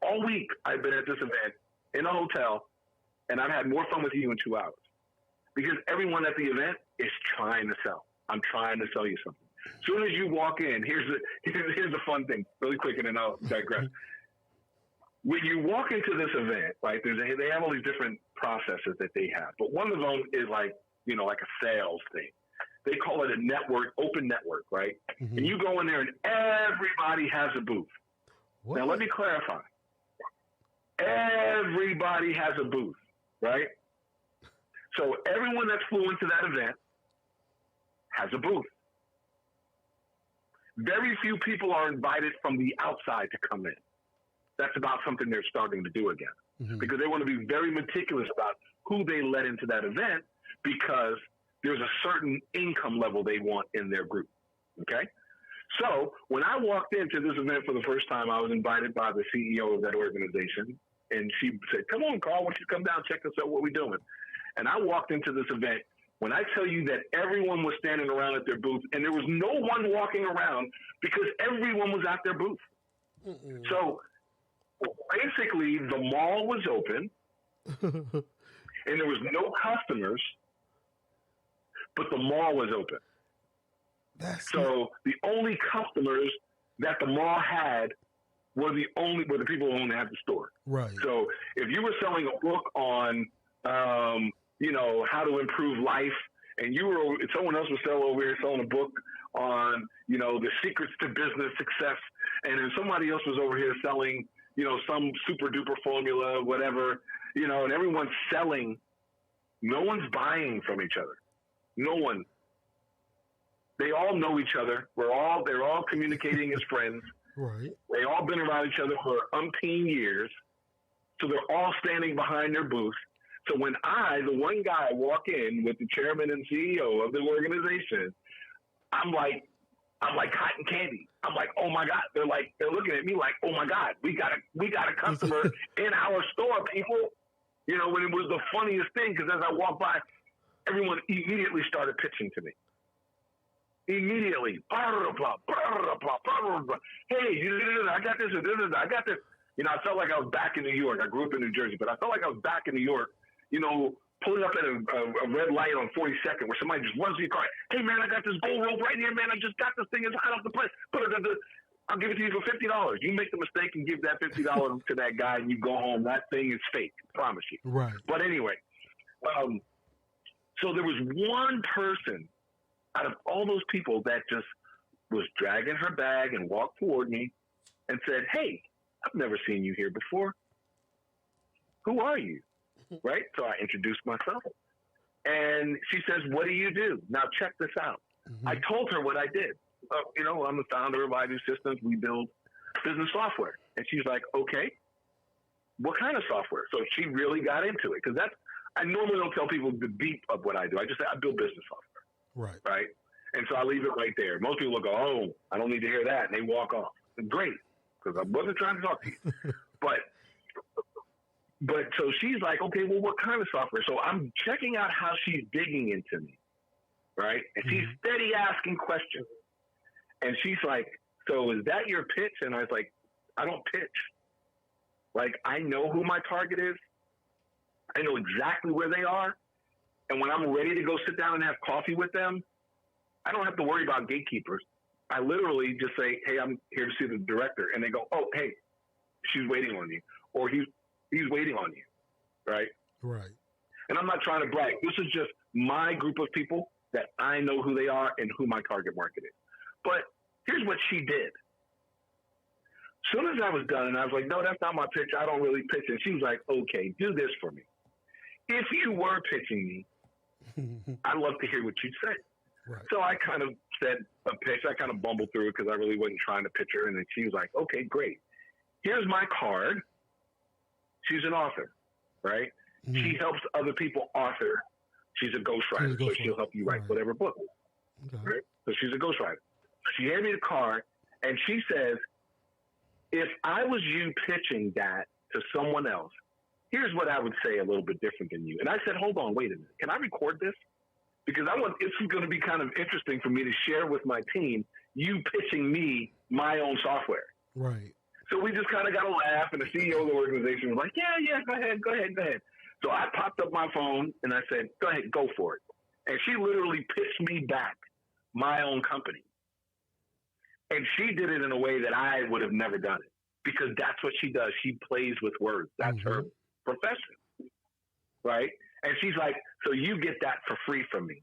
All week I've been at this event in a hotel, and I've had more fun with you in 2 hours. Because everyone at the event is trying to sell. I'm trying to sell you something. As soon as you walk in, here's the fun thing, really quick, and then I'll digress. When you walk into this event, right, they have all these different processes that they have. But one of them is like, you know, like a sales thing. They call it a network, open network, right? And you go in there and everybody has a booth. What? Now, let me clarify. Everybody has a booth, right? So everyone that's flew into that event has a booth. Very few people are invited from the outside to come in. That's about something they're starting to do again, because they want to be very meticulous about who they let into that event, because there's a certain income level they want in their group. Okay? So when I walked into this event for the first time, I was invited by the CEO of that organization, and she said, come on, Carl, why don't you come down, check us out, what we're doing. And I walked into this event. When I tell you that everyone was standing around at their booth, and there was no one walking around because everyone was at their booth. So basically, the mall was open, and there was no customers, but the mall was open. So the only customers that the mall had were the people who owned the store. Right. So if you were selling a book on you know, how to improve life, and someone else was selling a book on, you know, the secrets to business success, and then somebody else was over here selling, you know, some super duper formula, whatever, you know, and everyone's selling. No one's buying from each other. No one. They all know each other. They're all communicating as friends. Right. They all been around each other for umpteen years. So they're all standing behind their booth. So when the one guy, walk in with the chairman and CEO of the organization, I'm like cotton candy. I'm like, oh my God. They're looking at me like, oh my God, we got a customer in our store, people. You know, when it was the funniest thing, because as I walked by, everyone immediately started pitching to me. Immediately. Blah, blah, blah, blah, blah, blah. Hey, I got this, I got this. You know, I felt like I was back in New York. I grew up in New Jersey, but I felt like I was back in New York, you know, pulling up at a red light on 42nd where somebody just runs to your car. Hey, man, I got this gold rope right here, man. I just got this thing. It's hot off the press. I'll give it to you for $50. You make the mistake and give that $50 to that guy, and you go home. That thing is fake. I promise you. Right. But anyway, so there was one person out of all those people that just was dragging her bag and walked toward me and said, hey, I've never seen you here before. Who are you? Right? So I introduced myself. And she says, what do you do? Now check this out. I told her what I did. You know, I'm the founder of iDueSystems. We build business software. And she's like, okay, what kind of software? So she really got into it. Because I normally don't tell people the beat of what I do. I just say I build business software. Right. Right? And so I leave it right there. Most people go, oh, I don't need to hear that. And they walk off. Great. Because I wasn't trying to talk to you. But so she's like, okay, well, what kind of software? So I'm checking out how she's digging into me, right? And she's steady asking questions. And she's like, so is that your pitch? And I was like, I don't pitch. Like, I know who my target is. I know exactly where they are. And when I'm ready to go sit down and have coffee with them, I don't have to worry about gatekeepers. I literally just say, hey, I'm here to see the director. And they go, oh, hey, she's waiting on you. Or he's waiting on you, right? Right. And I'm not trying to brag. This is just my group of people that I know who they are and who my target market is. But here's what she did. As soon as I was done, and I was like, no, that's not my pitch. I don't really pitch. And she was like, okay, do this for me. If you were pitching me, I'd love to hear what you'd say. Right. So I kind of said a pitch. I kind of bumbled through it because I really wasn't trying to pitch her. And then she was like, okay, great. Here's my card. She's an author. right? She helps other people author. She's a ghostwriter, so she'll help you write whatever book. Okay. Right? So she's a ghostwriter. She handed me the card, and she says, if I was you pitching that to someone else, here's what I would say a little bit different than you. And I said, hold on, wait a minute. Can I record this? Because it's going to be kind of interesting for me to share with my team, you pitching me my own software. Right. So we just kind of got a laugh, and the CEO of the organization was like, yeah, go ahead. So I popped up my phone, and I said, go ahead, go for it. And she literally pitched me back my own company. And she did it in a way that I would have never done it, because that's what she does. She plays with words. That's her profession, right? And she's like, so you get that for free from me.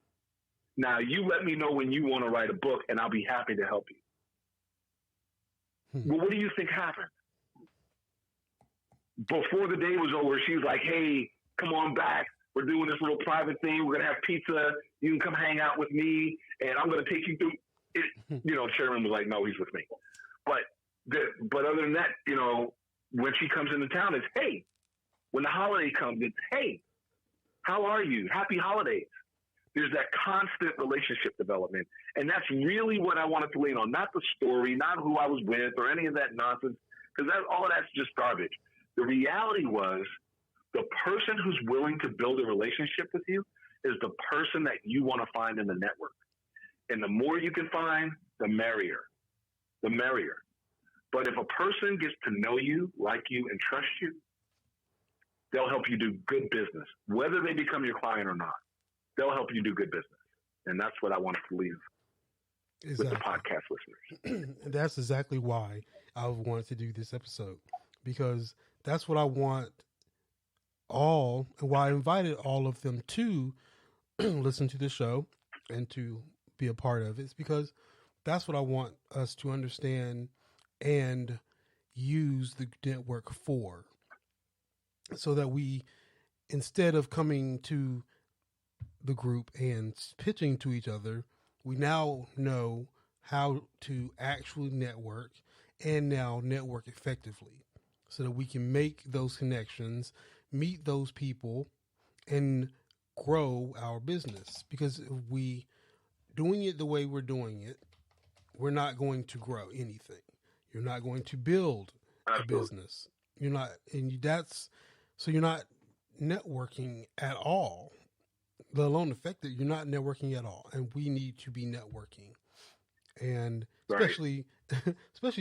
Now, you let me know when you want to write a book, and I'll be happy to help you. Well, what do you think happened? Before the day was over, she was like, hey, come on back. We're doing this little private thing. We're going to have pizza. You can come hang out with me, and I'm going to take you through it. Chairman was like, no, he's with me. But other than that, when she comes into town, it's, hey. When the holiday comes, it's, hey, how are you? Happy holidays. There's that constant relationship development. And that's really what I wanted to lean on. Not the story, not who I was with or any of that nonsense, because all of that's just garbage. The reality was the person who's willing to build a relationship with you is the person that you want to find in the network. And the more you can find, the merrier. The merrier. But if a person gets to know you, like you, and trust you, they'll help you do good business, whether they become your client or not. They'll help you do good business. And that's what I wanted to leave with the podcast listeners. And that's exactly why I wanted to do this episode, because that's what I want and why I invited all of them to listen to the show and to be a part of it. It's because that's what I want us to understand and use the network for, so that we, instead of coming to the group and pitching to each other, we now know how to actually network, and now network effectively, so that we can make those connections, meet those people, and grow our business. Because if we doing it the way we're doing it, we're not going to grow anything. You're not going to build a business. You're not, so you're not networking at all, let alone effective. You're not networking at all. And we need to be networking. And especially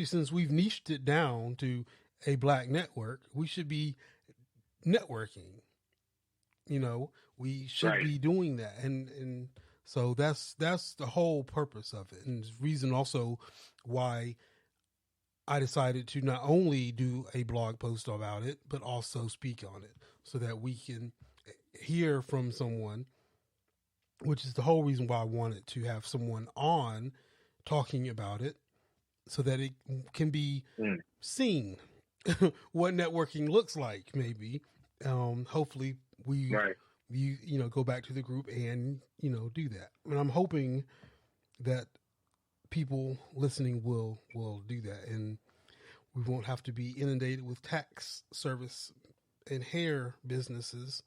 since we've niched it down to a Black network, we should be networking. We should be doing that. And so that's the whole purpose of it. And the reason also why I decided to not only do a blog post about it, but also speak on it, so that we can hear from someone, which is the whole reason why I wanted to have someone on talking about it, so that it can be seen what networking looks like. Maybe, hopefully we, go back to the group and, do that. And I'm hoping that people listening will do that, and we won't have to be inundated with tax service and hair businesses.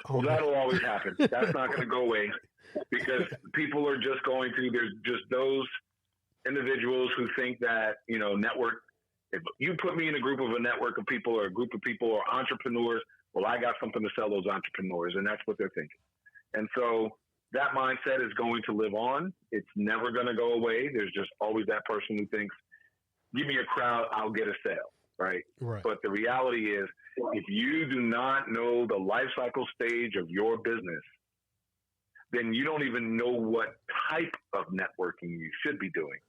Well, that'll always happen. That's not going to go away, because people are just there's just those individuals who think that, network, if you put me in a group of a network of people or a group of people or entrepreneurs, well, I got something to sell those entrepreneurs, and that's what they're thinking. And so that mindset is going to live on. It's never going to go away. There's just always that person who thinks, give me a crowd, I'll get a sale, right? But the reality is, if you do not know the life cycle stage of your business, then you don't even know what type of networking you should be doing.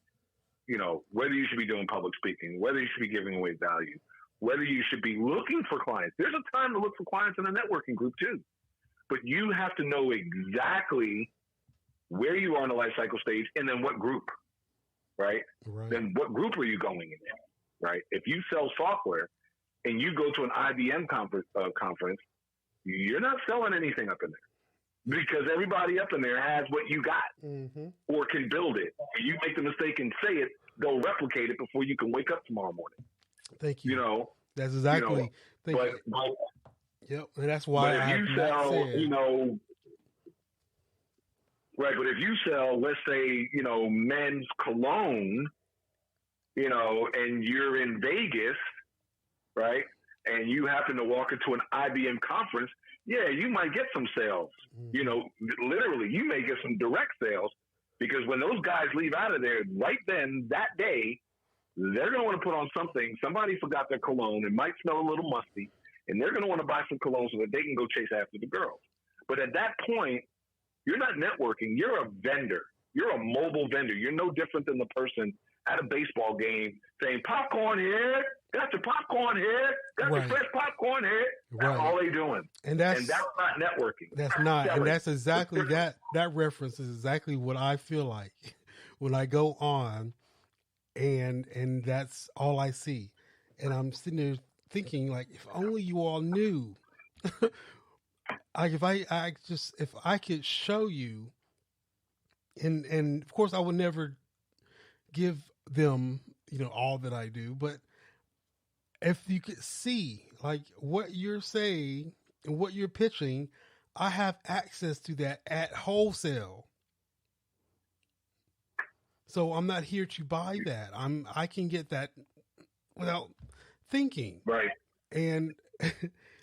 Whether you should be doing public speaking, whether you should be giving away value, whether you should be looking for clients. There's a time to look for clients in a networking group too. But you have to know exactly where you are in the life cycle stage, and then what group, right? Then what group are you going in, right? If you sell software and you go to an IBM conference, you're not selling anything up in there, because everybody up in there has what you got or can build it. If you make the mistake and say it, they'll replicate it before you can wake up tomorrow morning. Thank you. That's You know, exactly. Thank you. but Yep, and that's why if I've you not sell, said. right, but if you sell, let's say, men's cologne, and you're in Vegas, right, and you happen to walk into an IBM conference, yeah, you might get some sales. Literally, you may get some direct sales, because when those guys leave out of there right then, that day, they're going to want to put on something. Somebody forgot their cologne. It might smell a little musty, and they're going to want to buy some cologne so that they can go chase after the girls. But at that point, you're not networking. You're a vendor. You're a mobile vendor. You're no different than the person at a baseball game saying, popcorn here, got your popcorn here, got your fresh popcorn here. That's all they doing. And that's not networking. That's not. And that's exactly that reference is exactly what I feel like when I go on and that's all I see. And I'm sitting there thinking, like, if only you all knew. Like, if I could show you, and of course I would never give them, all that I do, but if you could see like what you're saying and what you're pitching, I have access to that at wholesale. So I'm not here to buy that. I can get that without thinking. Right. And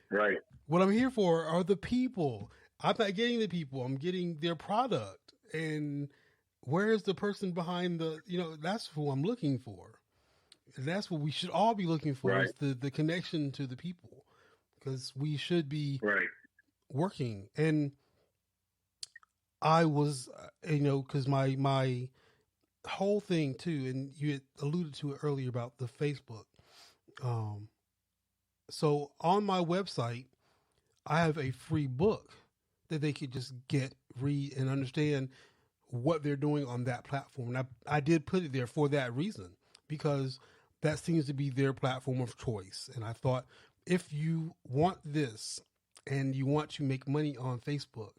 right. What I'm here for are the people. I'm not getting the people. I'm getting their product. And where's the person behind the, that's who I'm looking for. That's what we should all be looking for, right. is the connection to the people, because we should be right. working. And I was, because my whole thing too, and you had alluded to it earlier about the Facebook. So on my website, I have a free book that they could just get, read, and understand what they're doing on that platform. And I did put it there for that reason, because that seems to be their platform of choice. And I thought, if you want this and you want to make money on Facebook,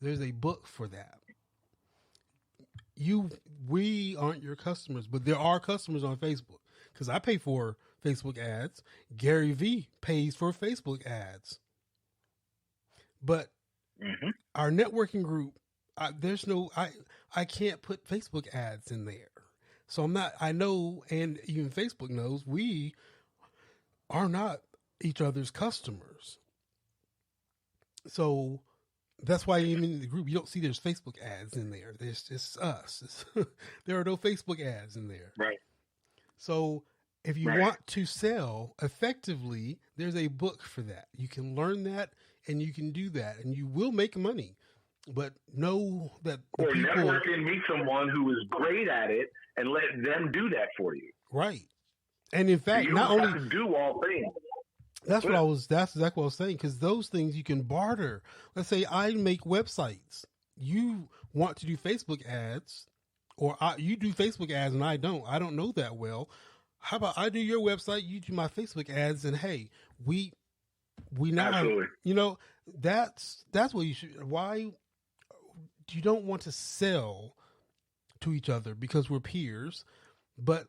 there's a book for that. We aren't your customers, but there are customers on Facebook, because I pay for Facebook ads. Gary V pays for Facebook ads. But our networking group, I can't put Facebook ads in there. So I know, and even Facebook knows, we are not each other's customers. So that's why even in the group, you don't see there's Facebook ads in there. There's just us. There are no Facebook ads in there. Right. So if you want to sell effectively, there's a book for that. You can learn that and you can do that and you will make money. But know that or network and meet someone who is great at it and let them do that for you. Right. And in fact, so you not don't only have to do all things. That's exactly what I was saying, because those things you can barter. Let's say I make websites. You want to do Facebook ads, or you do Facebook ads and I don't know that well. How about I do your website, you do my Facebook ads, and hey, we now Absolutely. have, that's what you should. Why you don't want to sell to each other because we're peers, but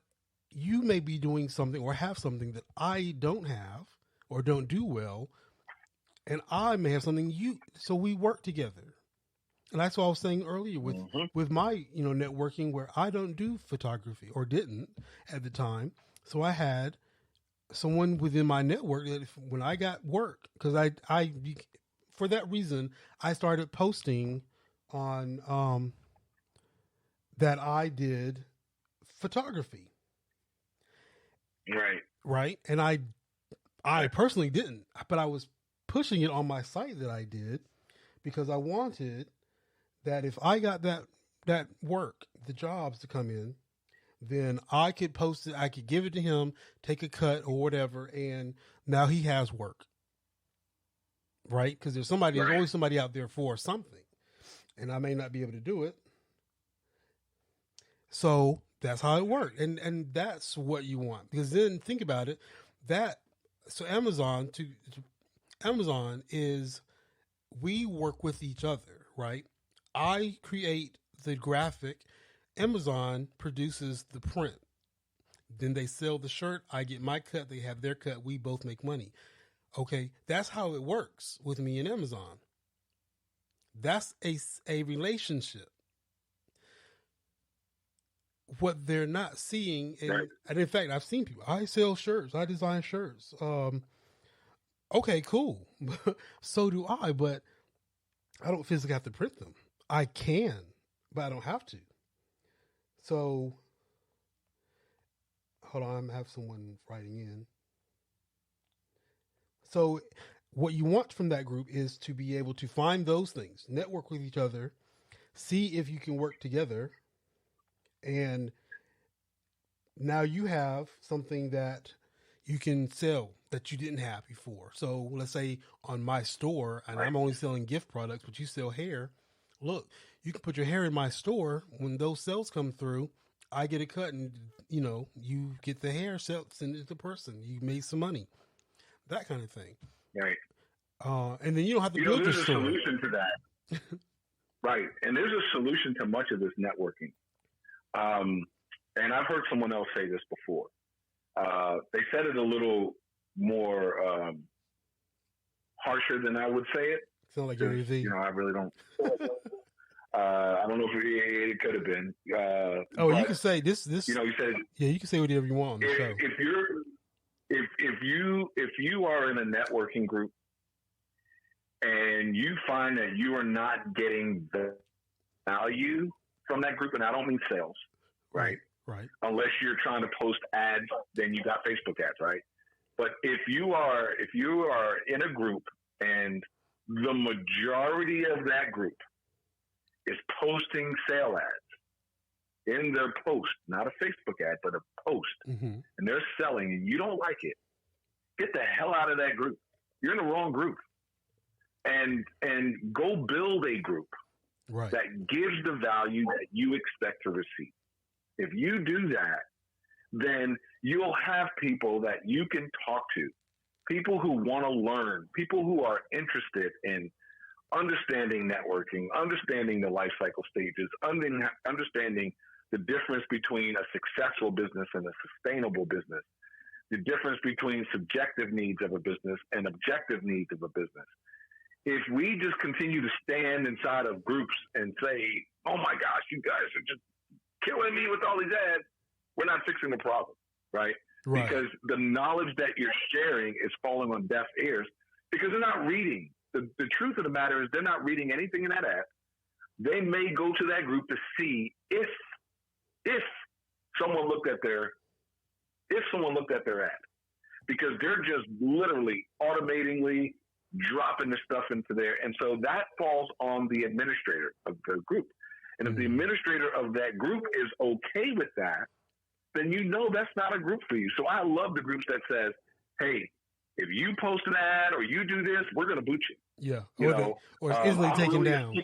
you may be doing something or have something that I don't have or don't do well, and I may have something so we work together. And that's what I was saying earlier with my, networking, where I don't do photography or didn't at the time. So I had someone within my network that when I got work, because I for that reason, I started posting on that I did photography. Right. And I personally didn't, but I was pushing it on my site that I did, because I wanted that if I got that work, the jobs to come in, then I could post it, I could give it to him, take a cut or whatever, and now he has work. Right? Because there's always somebody out there for something, and I may not be able to do it. So that's how it worked. And that's what you want. Because then think about it, so Amazon is, we work with each other, right? I create the graphic, Amazon produces the print. Then they sell the shirt. I get my cut. They have their cut. We both make money. Okay. That's how it works with me and Amazon. That's a relationship. What they're not seeing, and in fact, I've seen people. I sell shirts. I design shirts. Okay, cool. So do I, but I don't physically have to print them. I can, but I don't have to. So, hold on, I have someone writing in. So, what you want from that group is to be able to find those things, network with each other, see if you can work together, and now you have something that you can sell that you didn't have before. So let's say on my store, and I'm only selling gift products, but you sell hair. Look, you can put your hair in my store. When those sales come through, I get a cut, and you get the hair, send it to the person. You made some money, that kind of thing. Right. And then you don't have to build your store. There's a solution to that. Right. And there's a solution to much of this networking. And I've heard someone else say this before. They said it a little more harsher than I would say it. Sound like Gary V. I really don't. I don't know if it could have been. You can say this. You said. Yeah, you can say whatever you want on the show. If you are in a networking group and you find that you are not getting the value from that group, and I don't mean sales, right? Right. Unless you're trying to post ads, then you got Facebook ads, right? But if you are in a group and the majority of that group is posting sale ads in their post, not a Facebook ad, but a post, and they're selling and you don't like it, get the hell out of that group. You're in the wrong group. And go build a group that gives the value that you expect to receive. If you do that, then you'll have people that you can talk to, people who want to learn, people who are interested in understanding networking, understanding the life cycle stages, understanding the difference between a successful business and a sustainable business, the difference between subjective needs of a business and objective needs of a business. If we just continue to stand inside of groups and say, oh my gosh, you guys are just killing me with all these ads, we're not fixing the problem, right? Because the knowledge that you're sharing is falling on deaf ears because they're not reading. The truth of the matter is they're not reading anything in that ad. They may go to that group to see if someone looked at their ad, because they're just literally automatingly dropping the stuff into there. And so that falls on the administrator of the group. And if the administrator of that group is okay with that, then that's not a group for you. So I love the groups that says, hey, if you post an ad or you do this, we're going to boot you. Yeah. Or it's easily taken down.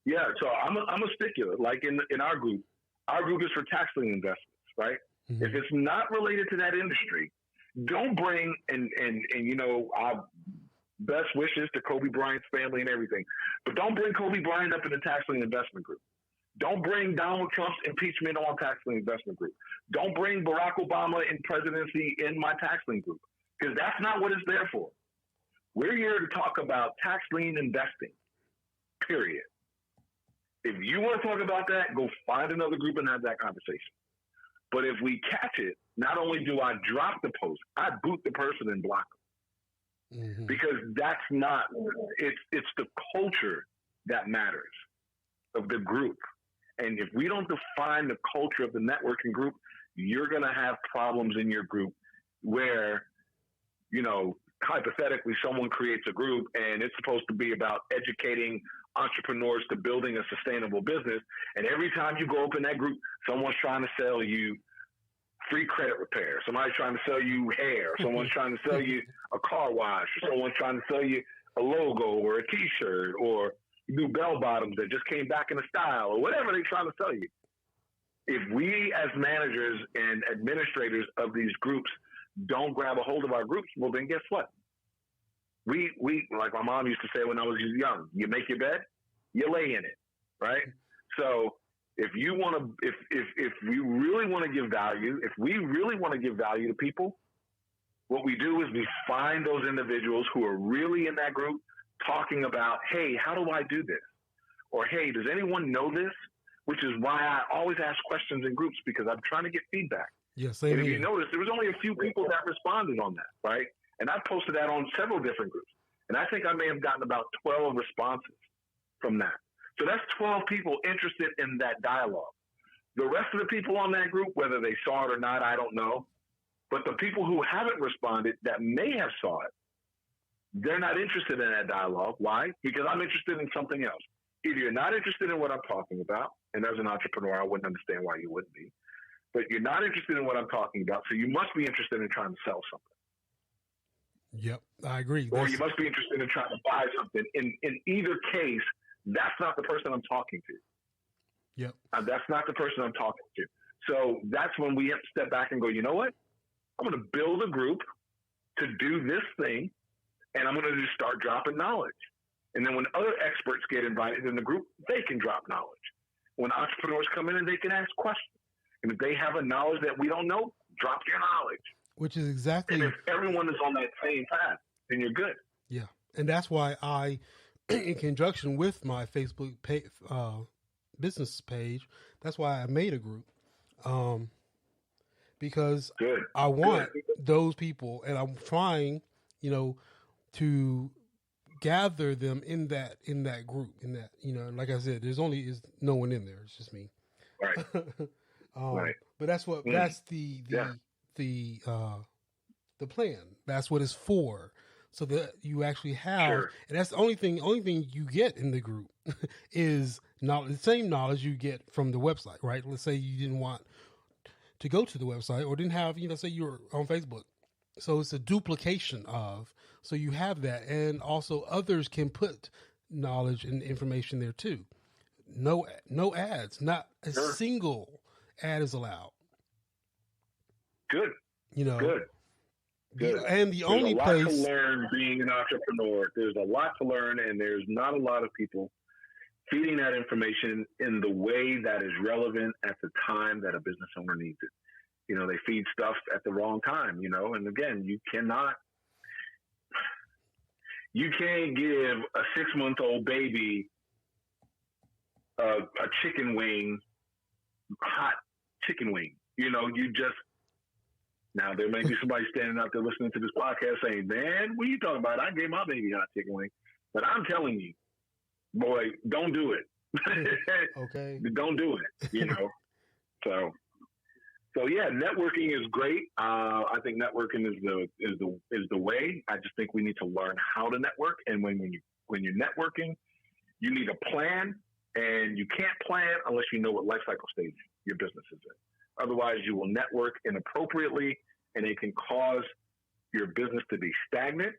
Yeah. So I'm a stickler. Like in our group is for tax lien investments, right? Mm-hmm. If it's not related to that industry, don't bring, and our best wishes to Kobe Bryant's family and everything, but don't bring Kobe Bryant up in the tax lien investment group. Don't bring Donald Trump's impeachment on tax lien investment group. Don't bring Barack Obama in presidency in my tax lien group, because that's not what it's there for. We're here to talk about tax lien investing, period. If you want to talk about that, go find another group and have that conversation. But if we catch it, not only do I drop the post, I boot the person and block them. Mm-hmm. Because that's not, it's the culture that matters of the group. And if we don't define the culture of the networking group, you're going to have problems in your group where, hypothetically, someone creates a group and it's supposed to be about educating entrepreneurs to building a sustainable business. And every time you go up in that group, someone's trying to sell you free credit repair. Somebody's trying to sell you hair. Someone's trying to sell you a car wash. Or someone's trying to sell you a logo or a T-shirt or new bell bottoms that just came back in style or whatever they're trying to sell you. If we as managers and administrators of these groups don't grab a hold of our groups, well, then guess what? We like my mom used to say when I was young, you make your bed, you lay in it, right? So If you want to, if we really want to give value, if we really want to give value to people, what we do is we find those individuals who are really in that group talking about, hey, how do I do this? Or, hey, does anyone know this? Which is why I always ask questions in groups, because I'm trying to get feedback. Yeah, same and if here. you notice, there was only a few people that responded on that, right? And I posted that on several different groups. And I think I may have gotten about 12 responses from that. So that's 12 people interested in that dialogue. The rest of the people on that group, whether they saw it or not, I don't know. But the people who haven't responded that may have saw it, they're not interested in that dialogue. Why? Because I'm interested in something else. Either you're not interested in what I'm talking about, and as an entrepreneur, I wouldn't understand why you wouldn't be. But you're not interested in what I'm talking about, so you must be interested in trying to sell something. Yep, I agree. Or you must be interested in trying to buy something. In either case, that's not the person I'm talking to. Yep. That's not the person I'm talking to. So that's when we have to step back and go, you know what? I'm going to build a group to do this thing, and I'm going to just start dropping knowledge. And then when other experts get invited in the group, they can drop knowledge. When entrepreneurs come in, and they can ask questions. And if they have a knowledge that we don't know, drop your knowledge. Which is exactly. And if everyone is on that same path, then you're good. Yeah. And that's why I, in conjunction with my Facebook business page, that's why I made a group. Because I want those people, and I'm trying, to gather them in that group, like I said, there's no one in there. It's just me. Right. Right. But that's the plan. That's what it's for. So that you actually have, and that's the only thing you get in the group is knowledge, the same knowledge you get from the website, right? Let's say you didn't want to go to the website or didn't have, say you're on Facebook. So it's a duplication of, so you have that. And also others can put knowledge and information there too. No ads, not a single ad is allowed. Good. Good. And the only place. There's a lot to learn being an entrepreneur. There's a lot to learn, and there's not a lot of people feeding that information in the way that is relevant at the time that a business owner needs it. They feed stuff at the wrong time, and again, you can't give a 6-month-old baby a chicken wing, hot chicken wing. Now there may be somebody standing out there listening to this podcast saying, man, what are you talking about? I gave my baby a hot chicken wing. But I'm telling you, boy, don't do it. Okay. Don't do it, So yeah, networking is great. I think networking is the way. I just think we need to learn how to network. And when you're networking, you need a plan, and you can't plan unless you know what life cycle stage your business is in. Otherwise, you will network inappropriately, and it can cause your business to be stagnant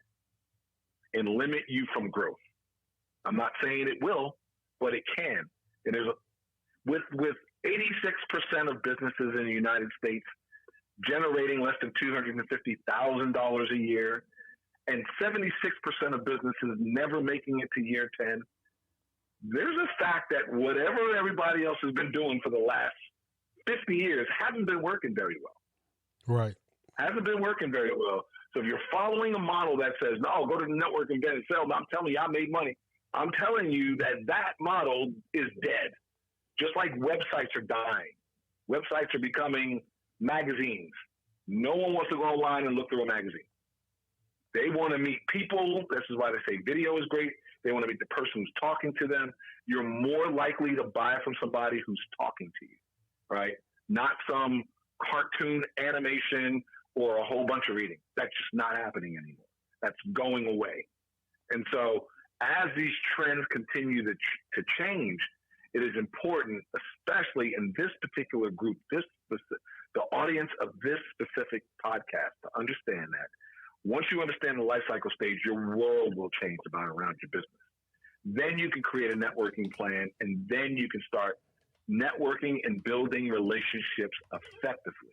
and limit you from growth. I'm not saying it will, but it can. And with 86% of businesses in the United States generating less than $250,000 a year, and 76% of businesses never making it to year 10, there's a fact that whatever everybody else has been doing for the last 50 years hasn't been working very well. Right. Hasn't been working very well. So if you're following a model that says, no, go to the network and get it, sell, I'm telling you, I made money. I'm telling you that model is dead. Just like websites are dying. Websites are becoming magazines. No one wants to go online and look through a magazine. They want to meet people. This is why they say video is great. They want to meet the person who's talking to them. You're more likely to buy from somebody who's talking to you, right? Not some cartoon animation or a whole bunch of reading. That's just not happening anymore. That's going away. And so as these trends continue to change, it is important, especially in this particular group, the audience of this specific podcast, to understand that. Once you understand the life cycle stage, your world will change around your business. Then you can create a networking plan, and then you can start networking and building relationships effectively.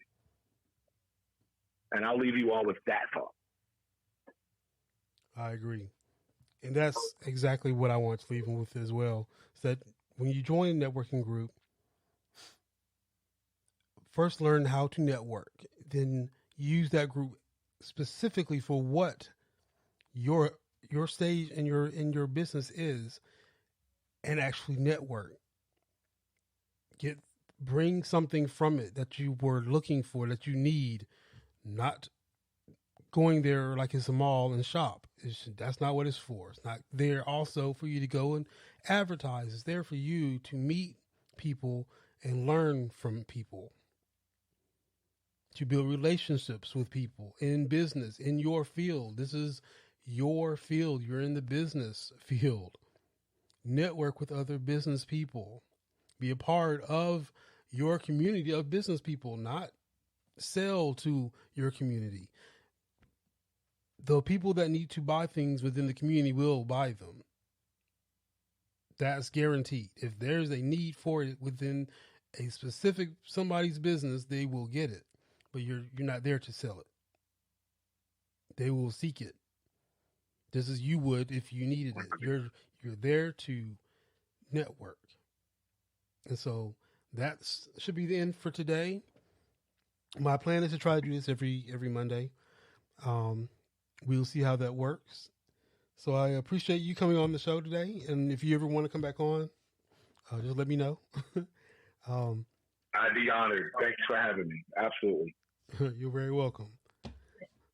And I'll leave you all with that thought. I agree. And that's exactly what I want to leave them with as well. Is that when you join a networking group, first learn how to network, then use that group specifically for what your stage in your business is, and actually network. Bring something from it that you were looking for, that you need, not going there like it's a mall and shop. That's not what it's for. It's not there also for you to go and advertise. It's there for you to meet people and learn from people, to build relationships with people in business, in your field. This is your field. You're in the business field. Network with other business people. Be a part of your community of business people, not sell to your community. The people that need to buy things within the community will buy them. That's guaranteed. If there's a need for it within a specific somebody's business, they will get it. But you're not there to sell it. They will seek it. Just as you would if you needed it. You're there to network. And so that should be the end for today. My plan is to try to do this every Monday. We'll see how that works. So I appreciate you coming on the show today. And if you ever want to come back on, just let me know. I'd be honored. Thanks for having me. Absolutely. You're very welcome.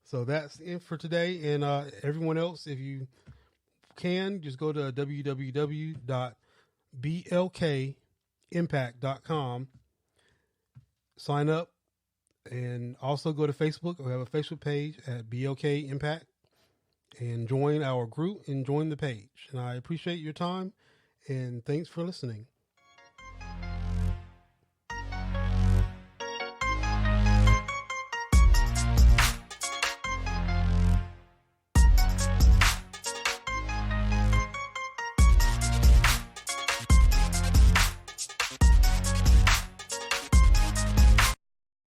So that's it for today. And everyone else, if you can, just go to www.blkimpact.com, sign up, and also go to Facebook. We have a Facebook page at BLK Impact, and join our group and join the page. And I appreciate your time, and thanks for listening.